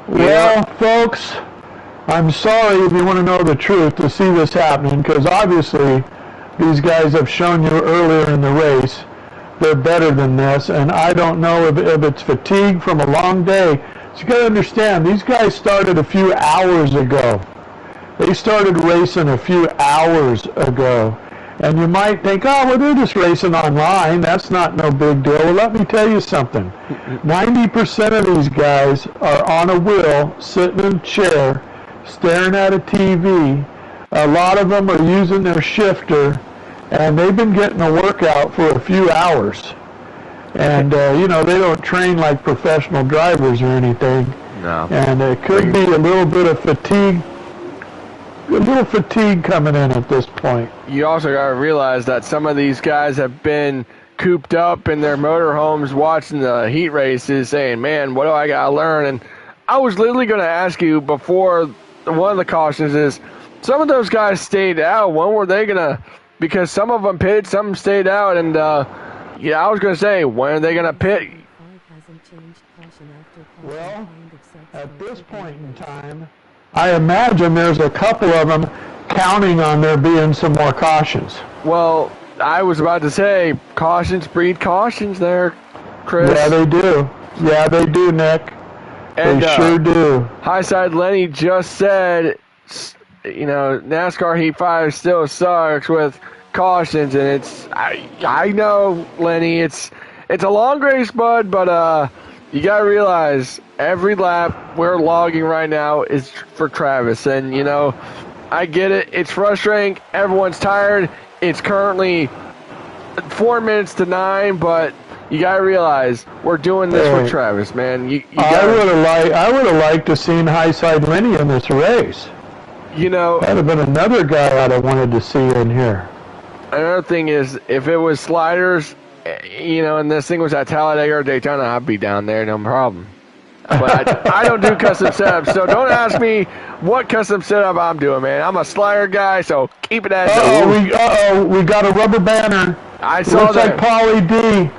Well, folks, I'm sorry if you want to know the truth to see this happening, because obviously these guys have shown you earlier in the race they're better than this, and I don't know if it's fatigue from a long day. So you got to understand, these guys started a few hours ago. They started racing a few hours ago. And you might think, oh, well, they're just racing online. That's not no big deal. Well, let me tell you something. 90% of these guys are on a wheel, sitting in a chair, staring at a TV. A lot of them are using their shifter, and they've been getting a workout for a few hours. And, you know, they don't train like professional drivers or anything. No. And it could be a little bit of fatigue. A little fatigue coming in at this point. You also got to realize that some of these guys have been cooped up in their motorhomes watching the heat races saying, man, what do I got to learn? And I was literally going to ask you before, one of the cautions is, some of those guys stayed out. When were they going to, because some of them pitted, some stayed out. And, yeah, I was going to say, when are they going to pit? Well, at this point in time, I imagine there's a couple of them counting on there being some more cautions. Well, I was about to say, cautions breed cautions there, Chris. Yeah, they do. Yeah, they do, Nick. And, they sure do. Highside Lenny just said, you know, NASCAR Heat 5 still sucks with cautions, and it's, I know, Lenny, it's a long race, bud, but you got to realize every lap we're logging right now is for Travis. And, you know, I get it. It's frustrating. Everyone's tired. It's currently 4 minutes to 9, but you got to realize we're doing this for Travis, man. I would have liked to seen Highside Lenny in this race. You know, that'd have been another guy I'd have wanted to see in here. Another thing is, if it was sliders, you know, and this thing was at Talladega or Daytona, I'd be down there, no problem. But I don't do custom setups, so don't ask me what custom setup I'm doing, man. I'm a slider guy, so keep it as we got a rubber banner. I saw that. Looks like Paulie D.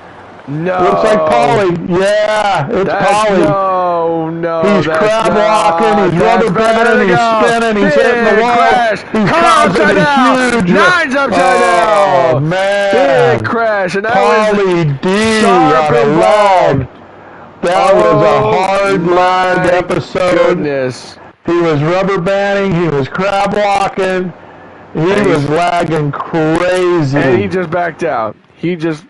No. Looks like Paulie. Yeah, it's Paulie. No. He's crab walking, he's rubber banding, he's spinning, he's hitting the wall. Crash. He's causing a huge... Nine's upside down. Oh, man. Big crash. And Paulie D on a lag. That was a hard lag episode. Goodness. He was rubber banding, he was crab walking, he was lagging crazy. And he just backed out. He just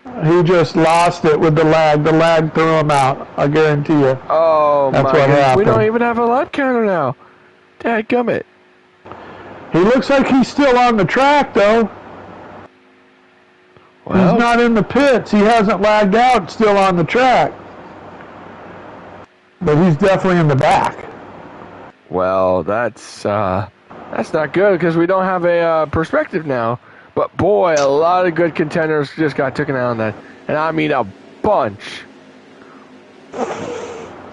lost it with the lag. The lag threw him out. I guarantee you. Oh, that's my what goodness. happened. We don't even have a lap counter now. Dadgummit. He looks like he's still on the track, though. Well, he's not in the pits. He hasn't lagged out. Still on the track. But he's definitely in the back. Well, that's not good because we don't have a perspective now. But boy, a lot of good contenders just got taken out on that, and I mean a bunch.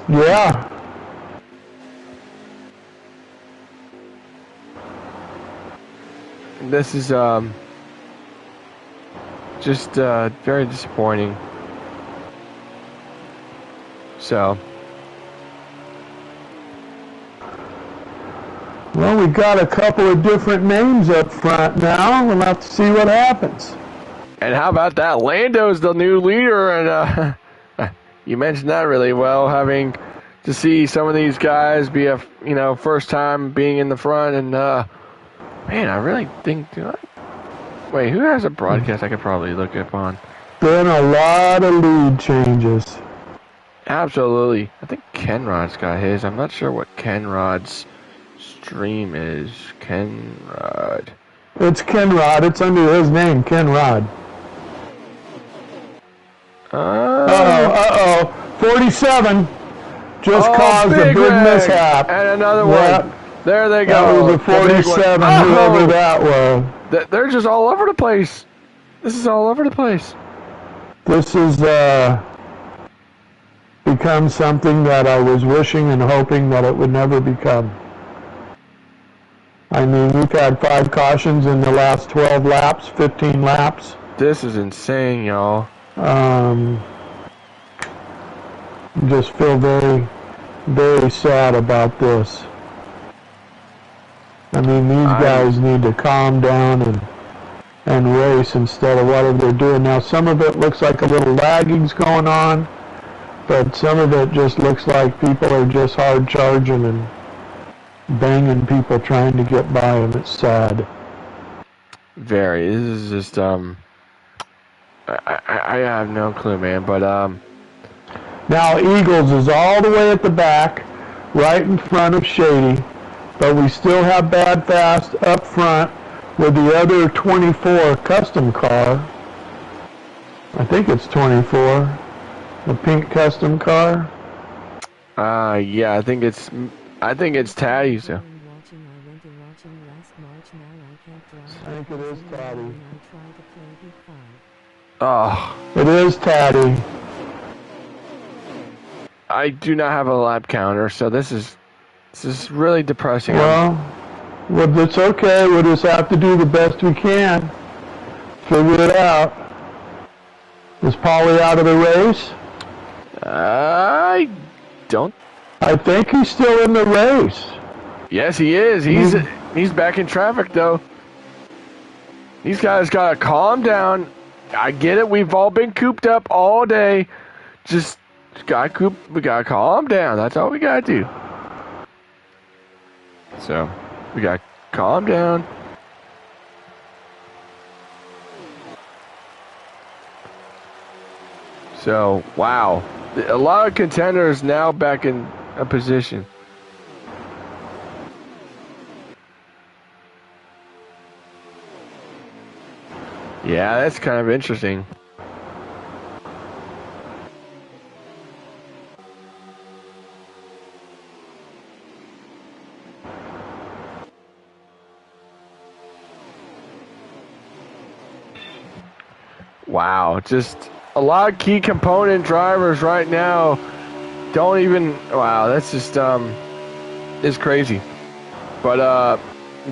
Yeah. This is just very disappointing. So. Well, we've got a couple of different names up front now. We'll have to see what happens. And how about that? Lando's the new leader, and you mentioned that really well, having to see some of these guys be first time being in the front, and man, I really think. Wait, who has a broadcast I could probably look up on? Been a lot of lead changes. Absolutely. I think Kenrod's got his. I'm not sure what Kenrod's stream is. Kenrod. It's Kenrod. It's under his name, Kenrod. Uh-oh. 47 just caused a big mishap. And another one. There they go. That was a 47, whoever that was. They're just all over the place. This is all over the place. This has become something that I was wishing and hoping that it would never become. I mean, we've had 5 cautions in the last 12 laps, 15 laps. This is insane, y'all. Just feel very, very sad about this. I mean, these guys need to calm down and race instead of whatever they're doing now. Some of it looks like a little lagging's going on, but some of it just looks like people are just hard charging and banging people trying to get by them. It's sad. Very. This is just I have no clue, man. But now Eagles is all the way at the back, right in front of Shady, but we still have Bad Fast up front with the other 24 custom car. I think it's 24, the pink custom car. Yeah, I think it's Taddy. So. I think it is Taddy. Oh, it is Taddy. I do not have a lap counter, so this is really depressing. Well, it's okay. We'll just have to do the best we can. Figure it out. Is Paulie out of the race? I don't. I think he's still in the race. Yes, he is. He's back in traffic though. These guys gotta calm down. I get it. We've all been cooped up all day. We gotta calm down. That's all we gotta do. So, we gotta calm down. So, wow. A lot of contenders now back in a position. Yeah, that's kind of interesting. Wow, just a lot of key component drivers right now don't even, wow, that's just, it's crazy. But, I'm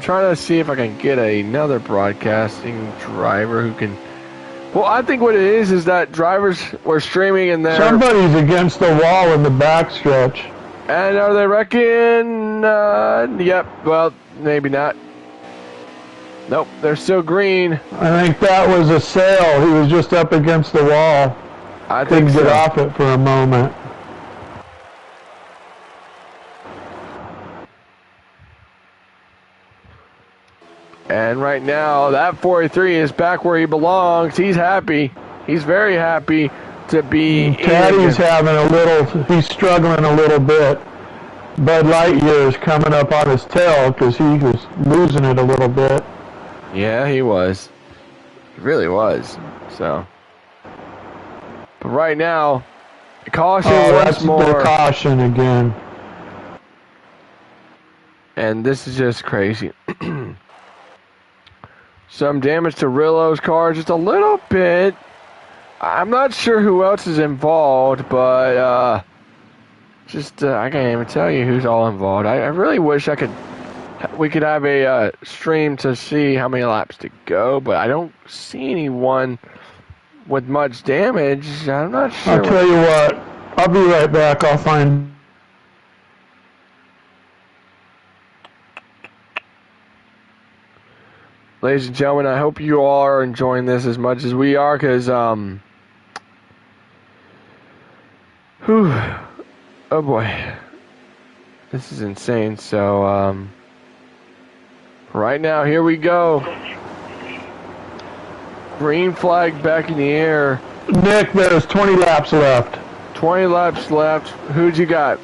trying to see if I can get another broadcasting driver who can, well, I think what it is that drivers were streaming in there. Somebody's against the wall in the backstretch. And are they wrecking? Yep, well, maybe not. Nope, they're still green. I think that was a sail. He was just up against the wall. I think couldn't get off it for a moment. And right now, that 43 is back where he belongs. He's happy. He's very happy to be. Taddy's he's struggling a little bit. Bud Lightyear is coming up on his tail because he was losing it a little bit. Yeah, he was. He really was. So. But right now, caution once more. The caution again. And this is just crazy. Some damage to Rillo's car, just a little bit. I'm not sure who else is involved, but I can't even tell you who's all involved. I really wish we could have a stream to see how many laps to go, but I don't see anyone with much damage. I'm not sure. I'll tell you what. I'll be right back. I'll find. Ladies and gentlemen, I hope you all are enjoying this as much as we are, because, oh boy, this is insane. So, right now, here we go. Green flag back in the air. Nick, there's 20 laps left. 20 laps left. Who'd you got?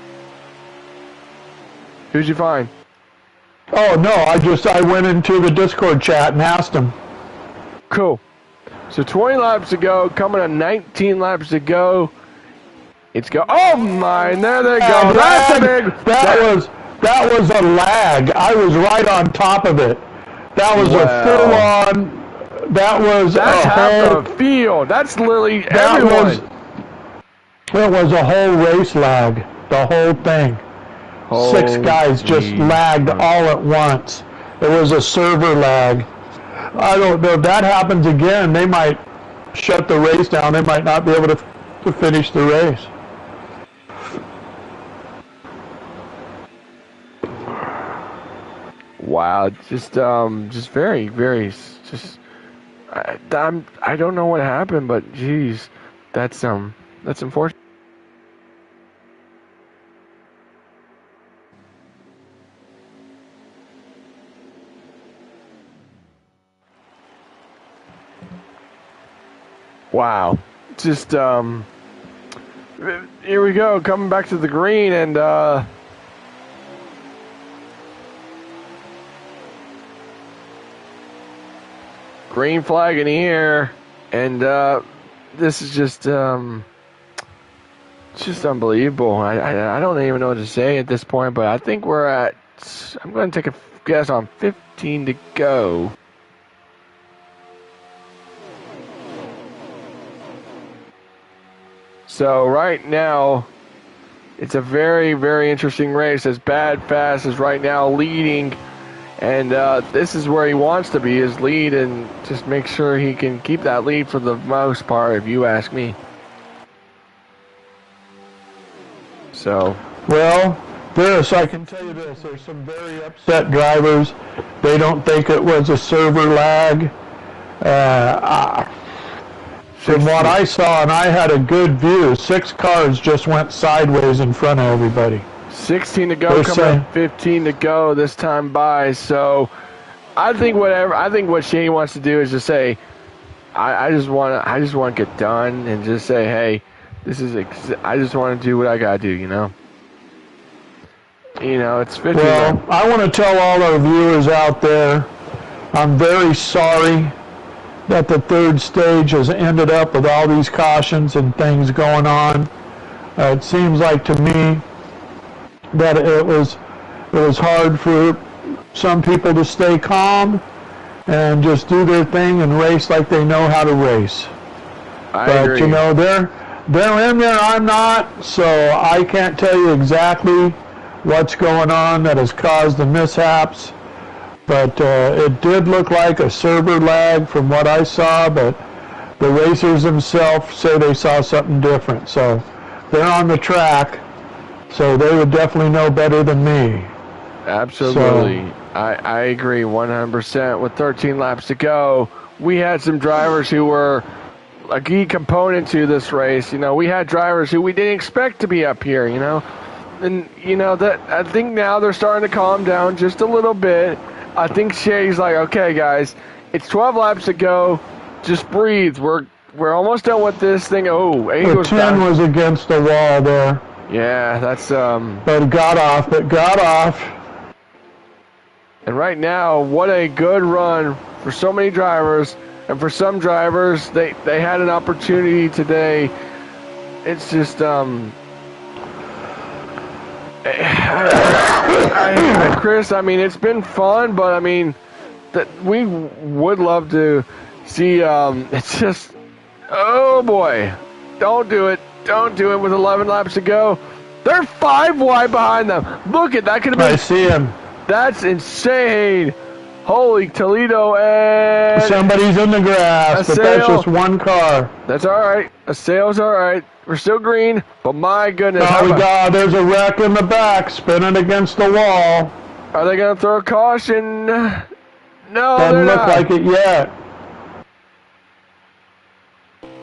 Who'd you find? Oh, no, I went into the Discord chat and asked him. Cool. So 20 laps to go, coming on 19 laps to go. It's go. Oh my! There they go. That's a big. That was a lag. I was right on top of it. That was a full-on that was That's a half whole, the field. That's literally that everyone. it was a whole race lag, the whole thing. 6 guys just lagged all at once. It was a server lag. I don't know if that happens again. They might shut the race down. They might not be able to finish the race. Wow, just very, very, I don't know what happened, but geez, that's unfortunate. Wow, just here we go, coming back to the green, and green flag in the air, and this is just unbelievable. I don't even know what to say at this point, but I think we're at, I'm going to take a guess on 15 to go. So right now, it's a very, very interesting race as Bad Fast is right now leading. And this is where he wants to be, his lead, and just make sure he can keep that lead for the most part, if you ask me. So. Well, I can tell you this, there's some very upset drivers. They don't think it was a server lag. From what I saw, and I had a good view, 6 cars just went sideways in front of everybody. 16 to go, coming up 15 to go this time by. So I think what Shane wants to do is just say, I just want to get done and just say, hey, I just want to do what I got to do, you know. It's 15. Well, I want to tell all our viewers out there, I'm very sorry that the 3rd stage has ended up with all these cautions and things going on. It seems like to me that it was hard for some people to stay calm and just do their thing and race like they know how to race. I but agree. They're in there, I'm not, so I can't tell you exactly what's going on that has caused the mishaps. But it did look like a server lag from what I saw, but the racers themselves say they saw something different. So they're on the track, so they would definitely know better than me. Absolutely. So, I agree 100%. With 13 laps to go, we had some drivers who were a key component to this race. We had drivers who we didn't expect to be up here, And, that I think now they're starting to calm down just a little bit. I think Shay's like, okay, guys, it's 12 laps to go. Just breathe. We're almost done with this thing. Oh, the 10 was against the wall there. Yeah, that's But it got off. And right now, what a good run for so many drivers, and for some drivers, they had an opportunity today. It's just Chris, it's been fun, but that we would love to see. It's just, oh boy, don't do it with 11 laps to go. They're 5 wide behind them. Look at that, could have been. I see him. That's insane. Holy Toledo, and somebody's in the grass, but that's just one car. That's all right. A sale's all right. We're still green, but my goodness. There's a wreck in the back, spinning against the wall. Are they going to throw a caution? No, doesn't look like it yet.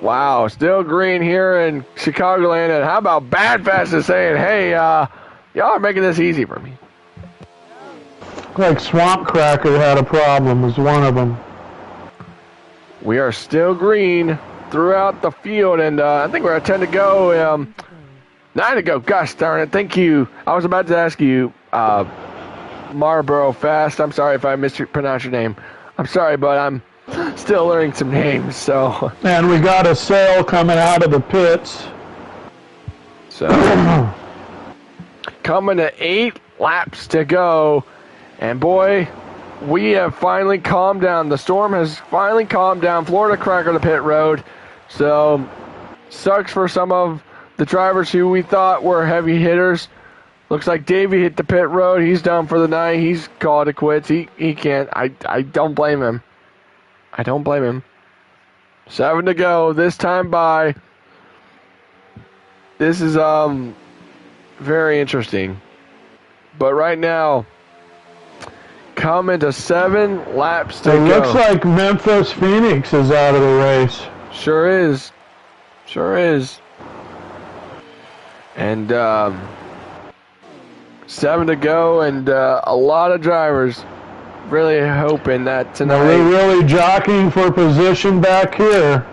Wow, still green here in Chicagoland, and how about Bad Fast is saying, hey, y'all are making this easy for me. Like Swamp Cracker had a problem, was one of them. We are still green throughout the field, and I think we're at 10 to go. 9 to go. Gosh darn it. Thank you. I was about to ask you, Marlboro Fast. I'm sorry if I mispronounced your name. I'm sorry, but I'm still learning some names. So. And we got a sale coming out of the pits. So. Coming to 8 laps to go. And boy, we have finally calmed down. The storm has finally calmed down. Florida Cracker to pit road. So, sucks for some of the drivers who we thought were heavy hitters. Looks like Davey hit the pit road. He's done for the night. He's called it quits. He can't. I don't blame him. I don't blame him. 7 to go. This time by. This is very interesting. But right now, coming to 7 laps to go. It looks like Memphis Phoenix is out of the race. Sure is. Sure is. And 7 to go, and a lot of drivers really hoping that tonight. They're really jockeying for position back here.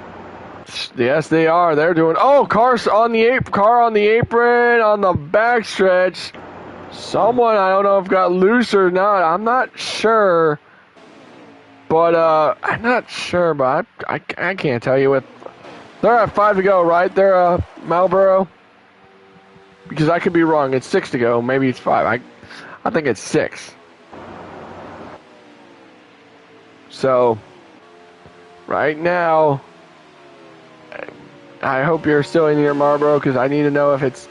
Yes, they are. They're doing. Oh, car on the apron on the backstretch. Someone, I don't know if got loose or not. I'm not sure. But I'm not sure. But I can't tell you what. They're at 5 to go, right? They're Marlboro. Because I could be wrong. It's 6 to go. Maybe it's 5. I think it's 6. So, right now, I hope you're still in here, Marlboro, because I need to know if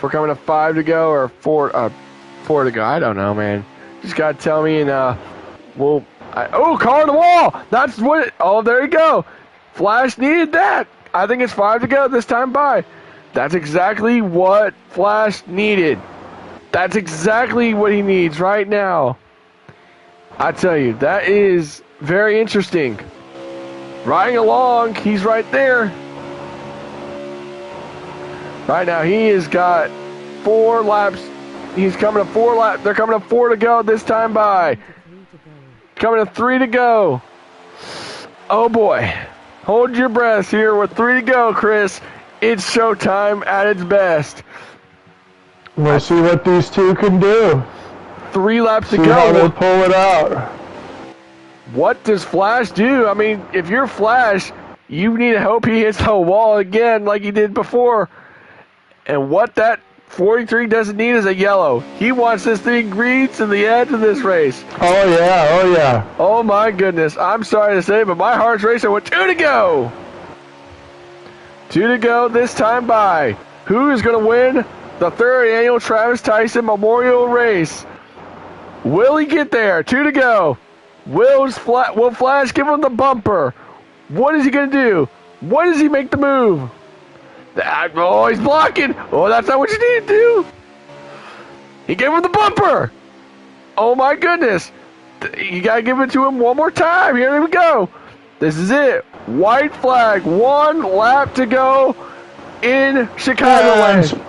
we're coming to 5 to go or 4 to go. I don't know, man. Just gotta tell me, and car on the wall. That's what. There you go. Flash needed that. I think it's 5 to go this time by. That's exactly what Flash needed. That's exactly what he needs right now. I tell you, that is very interesting. Riding along, he's right there. Right now, he has got 4 laps. He's coming to 4 laps. They're coming to 4 to go this time by. Coming to 3 to go. Oh, boy. Hold your breath here with 3 to go, Chris. It's showtime at its best. We'll see what these two can do. 3 laps to see go. How they pull it out. What does Flash do? I mean, if you're Flash, you need to hope he hits the wall again like he did before. And what that 43 doesn't need is a yellow. He wants this thing green to the end of this race. Oh, yeah. Oh, yeah. Oh, my goodness. I'm sorry to say, but my heart's racing with 2 to go. 2 to go this time by. Who is going to win the 3rd annual Travis Tyson Memorial Race? Will he get there? 2 to go. Will Flash give him the bumper? What is he going to do? What does he make the move? He's blocking. Oh, that's not what you need to do. He gave him the bumper. Oh, my goodness. You got to give it to him one more time. Here we go. This is it. White flag. 1 lap to go in Chicagoland.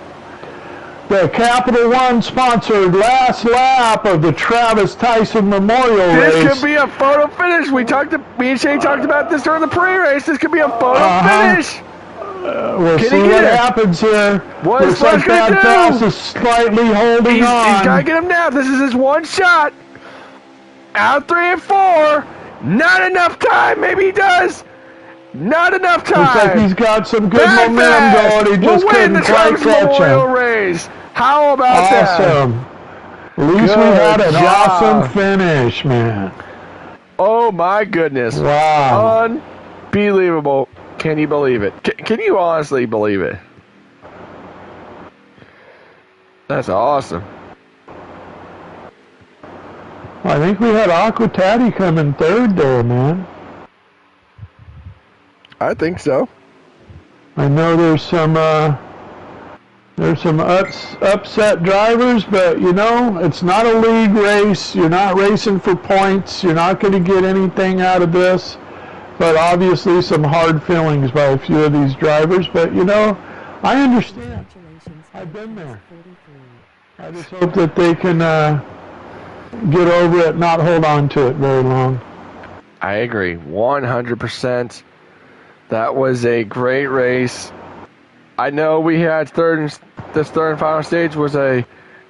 The Capital One sponsored last lap of the Travis Tyson Memorial Race. This could be a photo finish. Me and Shane talked about this during the pre-race. This could be a photo finish. We'll see what happens here. What is Looks like Flash Bad gonna Fast is slightly holding on. He's got to get him now. This is his one shot. Out 3 and 4. Not enough time. Maybe he does. Not enough time. Looks like he's got some good momentum going. He just couldn't quite catch him. Race. How about that? Awesome. At least we had an awesome finish, man. Oh, my goodness. Wow. Unbelievable. Can you believe it? Can you honestly believe it? That's awesome. I think we had Aquatati come in 3rd there, man. I think so. I know there's some upset drivers, but you know, it's not a league race. You're not racing for points. You're not going to get anything out of this. But obviously some hard feelings by a few of these drivers. But you know, I understand. I've been there. I just hope that they can get over it, not hold on to it very long. I agree, 100%. That was a great race. I know we had this third and final stage was a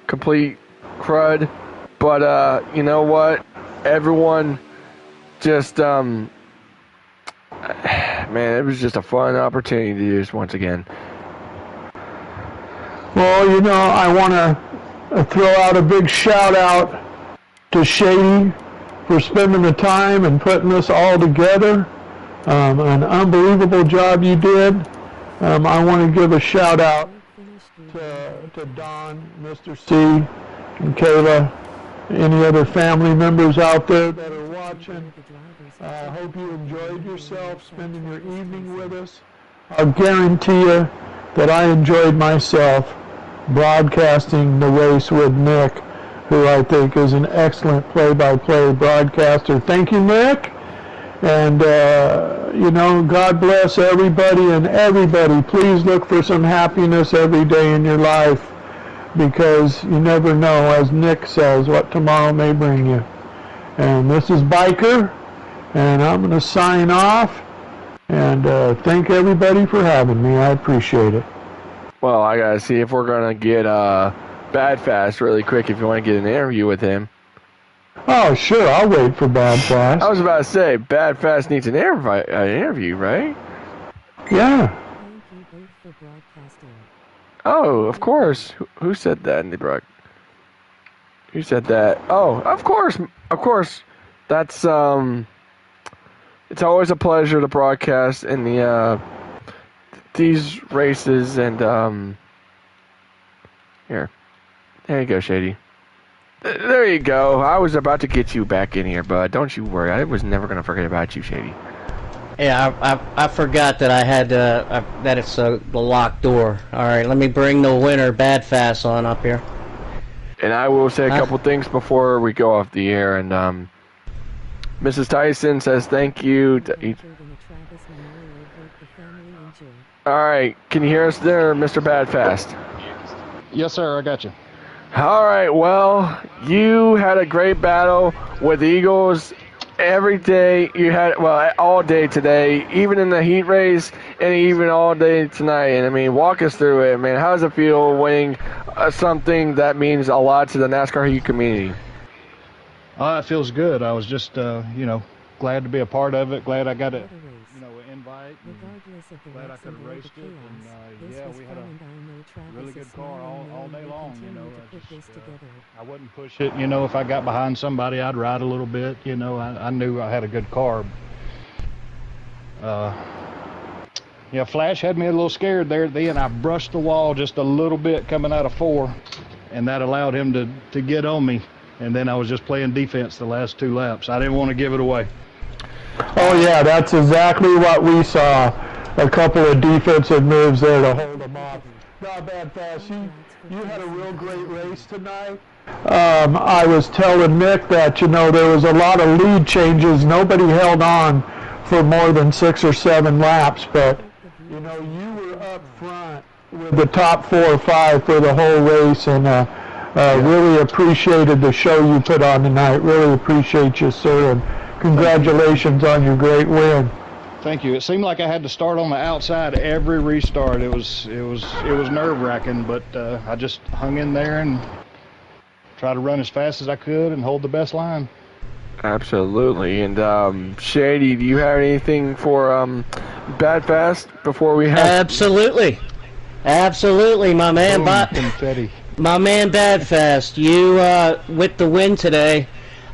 complete crud, but you know what? Everyone just man, it was just a fun opportunity to do this once again. Well, you know, I want to throw out a big shout out to Shady for spending the time and putting this all together. An unbelievable job you did. I want to give a shout out to Don, Mr. C, and Kayla, any other family members out there that are watching. I hope you enjoyed yourself spending your evening with us. I'll guarantee you that I enjoyed myself broadcasting the race with Nick, who I think is an excellent play-by-play broadcaster. Thank you, Nick. And, God bless everybody, and everybody, please look for some happiness every day in your life, because you never know, as Nick says, what tomorrow may bring you. And this is Biker, and I'm going to sign off, and thank everybody for having me. I appreciate it. Well, I got to see if we're going to get Bad Fast really quick if you want to get an interview with him. Oh, sure. I'll wait for Bad Fast. I was about to say, Bad Fast needs an interview, right? Yeah. Oh, of course. Who said that in the broad? Who said that? Oh, of course. Of course. That's, it's always a pleasure to broadcast in the, these races, and, here. There you go, Shady. There you go. I was about to get you back in here, bud. Don't you worry. I was never going to forget about you, Shady. Yeah, I forgot that I had that it's the locked door. All right, let me bring the winner, Bad Fast, on up here. And I will say a couple things before we go off the air. And Mrs. Tyson says thank you. All right, can you hear us there, Mr. Bad Fast? Yes, sir. I got you. All right, well, you had a great battle with Eagles every day. You had, well, all day today, even in the heat race, and even all day tonight. And, I mean, walk us through it, man. How does it feel winning something that means a lot to the NASCAR heat community? It feels good. I was just, glad to be a part of it. Glad I got an invite. Glad I could have raced it. And, we had a really good car all day long. I wouldn't push it. If I got behind somebody, I'd ride a little bit. I knew I had a good car. Flash had me a little scared there at the end. I brushed the wall just a little bit coming out of 4, and that allowed him to get on me. And then I was just playing defense the last 2 laps. I didn't want to give it away. Oh, yeah, that's exactly what we saw. A couple of defensive moves there to hold them off. Not bad, Fast. You had a real great race tonight. I was telling Nick that, there was a lot of lead changes. Nobody held on for more than 6 or 7 laps, but, you were up front with the top 4 or 5 for the whole race, and really appreciated the show you put on tonight. Really appreciate you, sir, and congratulations on your great win. Thank you. It seemed like I had to start on the outside every restart. It was nerve-wracking, but I just hung in there and tried to run as fast as I could and hold the best line. Absolutely. And Shady, do you have anything for Bad Fast before we have? Absolutely, my man. Confetti. My man, Bad Fast. You with the win today.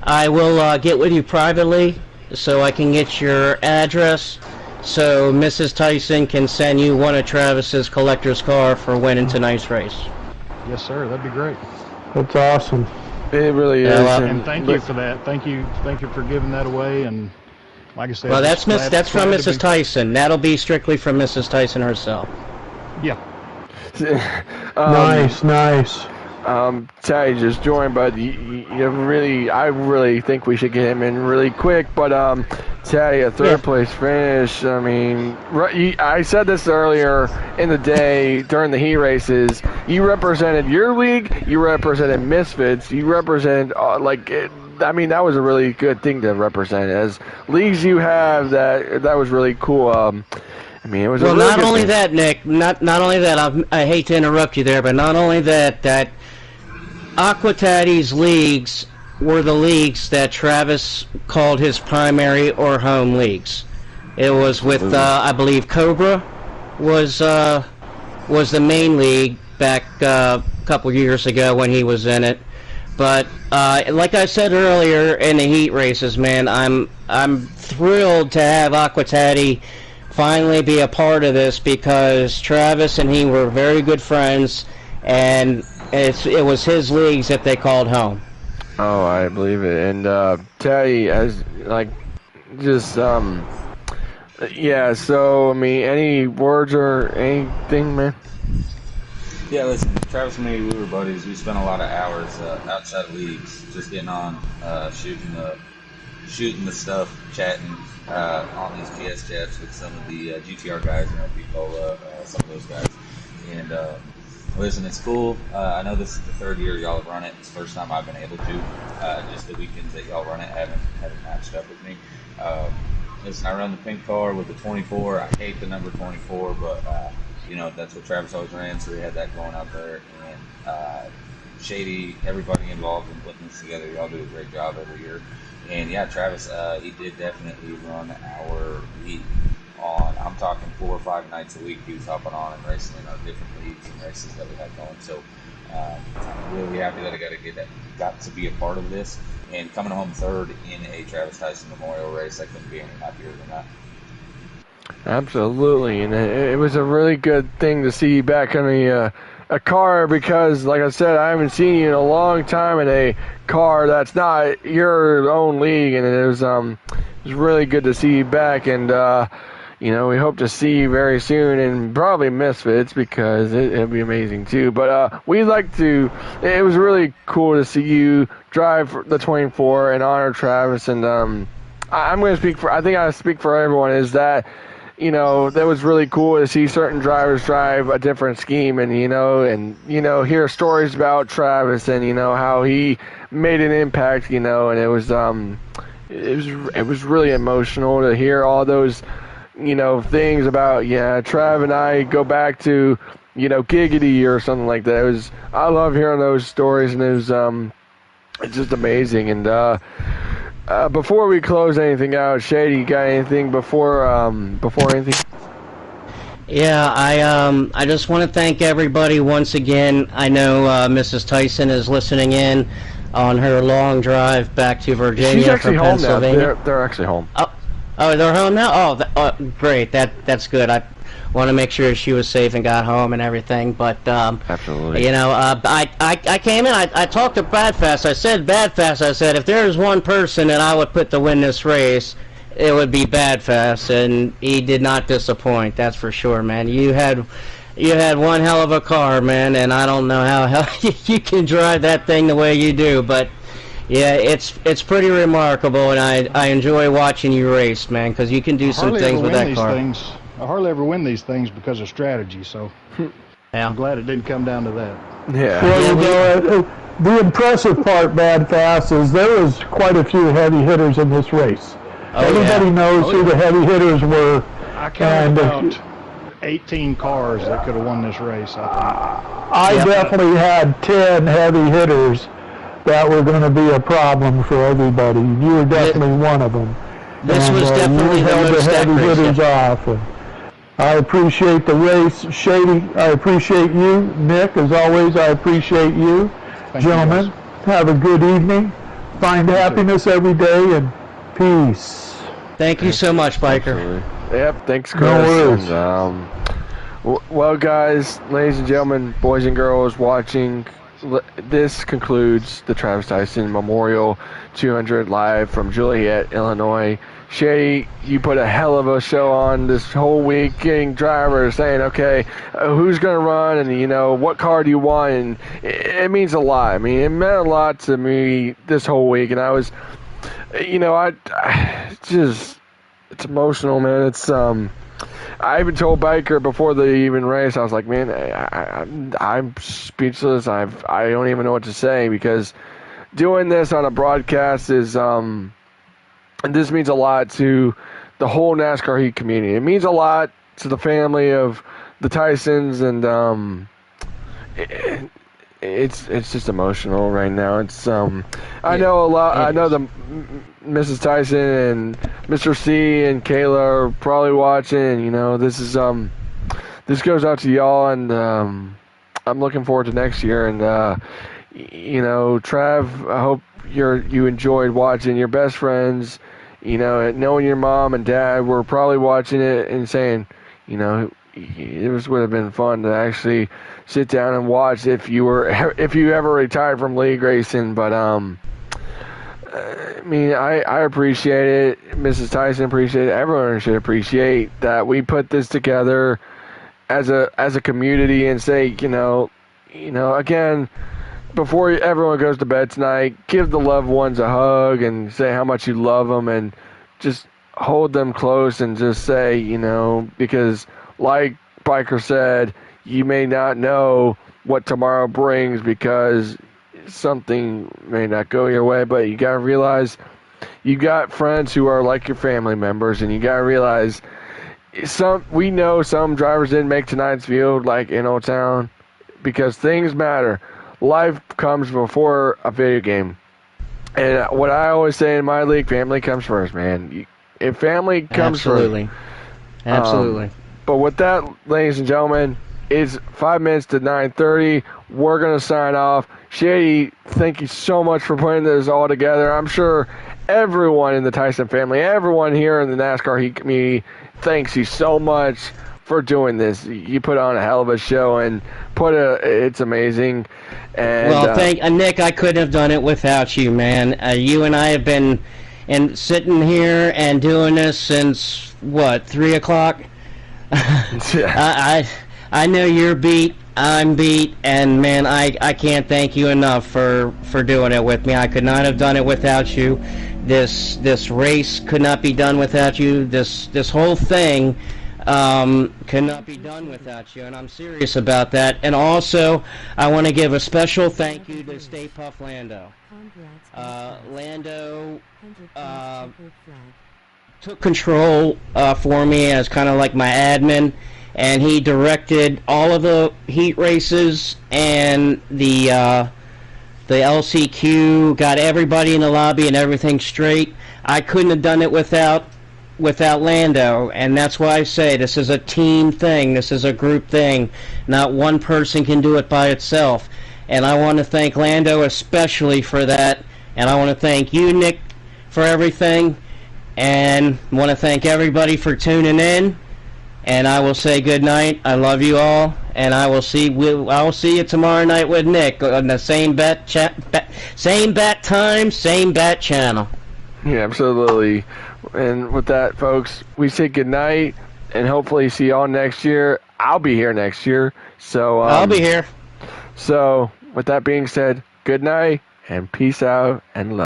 I will get with you privately so I can get your address so Mrs. Tyson can send you one of Travis's collector's car for winning tonight's race. Yes, sir. That'd be great. That's awesome. It really is. And thank you for that. Thank you for giving that away. And like I said, well, that's from Mrs. Tyson. That'll be strictly from Mrs. Tyson herself. Yeah. Nice. Ty just joined, but I really think we should get him in really quick. But Ty, a third place finish. I mean, I said this earlier in the day during the heat races. You represented your league. You represented Misfits. You represented that was a really good thing to represent. As leagues you have, that was really cool. It was not only that, Nick. Not only that. I hate to interrupt you there, but not only that Aquataddy's leagues were the leagues that Travis called his primary or home leagues. It was with, I believe, Cobra was the main league back a couple years ago when he was in it. But like I said earlier in the heat races, man, I'm thrilled to have Aquatati finally be a part of this, because Travis and he were very good friends, and it was his leagues that they called home. Oh, I believe it. And Teddy, as like, just yeah. So I mean, any words or anything, man? Yeah, listen, Travis and me, we were buddies. We spent a lot of hours outside of leagues, just getting on, shooting the stuff, chatting on these PS chats with some of the GTR guys, people, some of those guys. And listen, it's cool. I know this is the third year y'all have run it. It's the first time I've been able to. Just the weekends that y'all run it haven't matched up with me. Listen, I run the pink car with the 24. I hate the number 24, but that's what Travis always ran, so we had that going out there. And Shady, everybody involved in putting this together, y'all do a great job every year. And yeah, Travis, he did definitely run our league on, I'm talking 4 or 5 nights a week. He was hopping on and racing in our different leagues and races that we had going. So I'm really happy that I got to be a part of this. And coming home third in a Travis Tyson Memorial race, I couldn't be any happier than that. Absolutely, and it was a really good thing to see you back in a car, because, like I said, I haven't seen you in a long time in a car that's not your own league, and it was really good to see you back. And we hope to see you very soon, and probably Misfits, because it'll be amazing too. But it was really cool to see you drive the 24 and honor Travis. And I'm going to speak for, I think I speak for everyone, is that, that was really cool to see certain drivers drive a different scheme, and hear stories about Travis and how he made an impact, and it was really emotional to hear all those things about, Trav and I go back to Giggity or something like that. I love hearing those stories, and it was it's just amazing. And before we close anything out, Shady, you got anything before anything? Yeah, I just want to thank everybody once again. I know Mrs. Tyson is listening in on her long drive back to Virginia. She's actually from home Pennsylvania. now. They're actually home. Oh, they're home now? Great. That's good. I want to make sure she was safe and got home and everything. But absolutely. I came in. I talked to Badfast. I said, if there's one person that I would put to win this race, it would be Badfast, and he did not disappoint. That's for sure, man. You had one hell of a car, man, and I don't know how you can drive that thing the way you do, but. Yeah, it's pretty remarkable, and I enjoy watching you race, man, because you can do some things with that car. I hardly ever win these things because of strategy, so yeah. I'm glad it didn't come down to that. Yeah. Well, the impressive part, Bad Fast, is there was quite a few heavy hitters in this race. Everybody knows who the heavy hitters were. I counted about 18 cars that could have won this race, I think. I definitely had 10 heavy hitters that were going to be a problem for everybody. You were definitely one of them. This was definitely the most heavy hitters off. And I appreciate the race, Shady. I appreciate you, Nick. As always, I appreciate you, gentlemen. Have a good evening. Find happiness every day, and peace. Thank you so much, Biker. Absolutely. Yep. Thanks, Chris. No worries. And, well, guys, ladies and gentlemen, boys and girls watching. This concludes the Travis Tyson Memorial 200 live from Joliet, Illinois. Shady, you put a hell of a show on this whole week, getting drivers saying, okay, who's going to run, and, what car do you want, and it means a lot. I mean, it meant a lot to me this whole week, and I was, it's emotional, man. It's, I even told Biker before they even race, I was like, man, I'm speechless. I don't even know what to say, because doing this on a broadcast is, this means a lot to the whole NASCAR Heat community. It means a lot to the family of the Tysons, and it's just emotional right now. It's I know a lot. I know the Mrs. Tyson and Mr. C and Kayla are probably watching. This is this goes out to y'all, and I'm looking forward to next year. And Trav, I hope you enjoyed watching your best friends. Knowing your mom and dad were probably watching it and saying, it would have been fun to actually sit down and watch if you ever retired from league racing. But I appreciate it. Mrs. Tyson appreciate it. Everyone should appreciate that we put this together as a community and say, again, before everyone goes to bed tonight, give the loved ones a hug and say how much you love them and just hold them close and just say, because like Biker said, you may not know what tomorrow brings because something may not go your way, but you got to realize you got friends who are like your family members, and you got to realize we know some drivers didn't make tonight's field, like in Old Town, because things matter. Life comes before a video game. And what I always say in my league, family comes first, man. If family comes Absolutely. first. Absolutely. But with that, ladies and gentlemen, it's 5 minutes to 9:30. We're going to sign off. Shady, thank you so much for putting this all together. I'm sure everyone in the Tyson family, everyone here in the NASCAR Heat community, thanks you so much for doing this. You put on a hell of a show, and it's amazing. And, well, Nick, I couldn't have done it without you, man. You and I have been sitting here and doing this since, 3 o'clock? I know you're beat, I'm beat, and man, I can't thank you enough for doing it with me. I could not have done it without you. This race could not be done without you. This whole thing could not be done without you, and I'm serious about that. And also, I want to give a special thank you to Stay Puff Lando. Lando took control for me as kind of like my admin, and he directed all of the heat races and the LCQ, got everybody in the lobby and everything straight. I couldn't have done it without Lando, and that's why I say this is a team thing, this is a group thing. Not one person can do it by itself, and I want to thank Lando especially for that, and I want to thank you, Nick, for everything. And want to thank everybody for tuning in. And I will say good night. I love you all, and I will see you tomorrow night with Nick on the same bat time, same bat channel. Yeah, absolutely. And with that, folks, we say good night, and hopefully see y'all next year. I'll be here next year, so I'll be here. So with that being said, good night and peace out and love.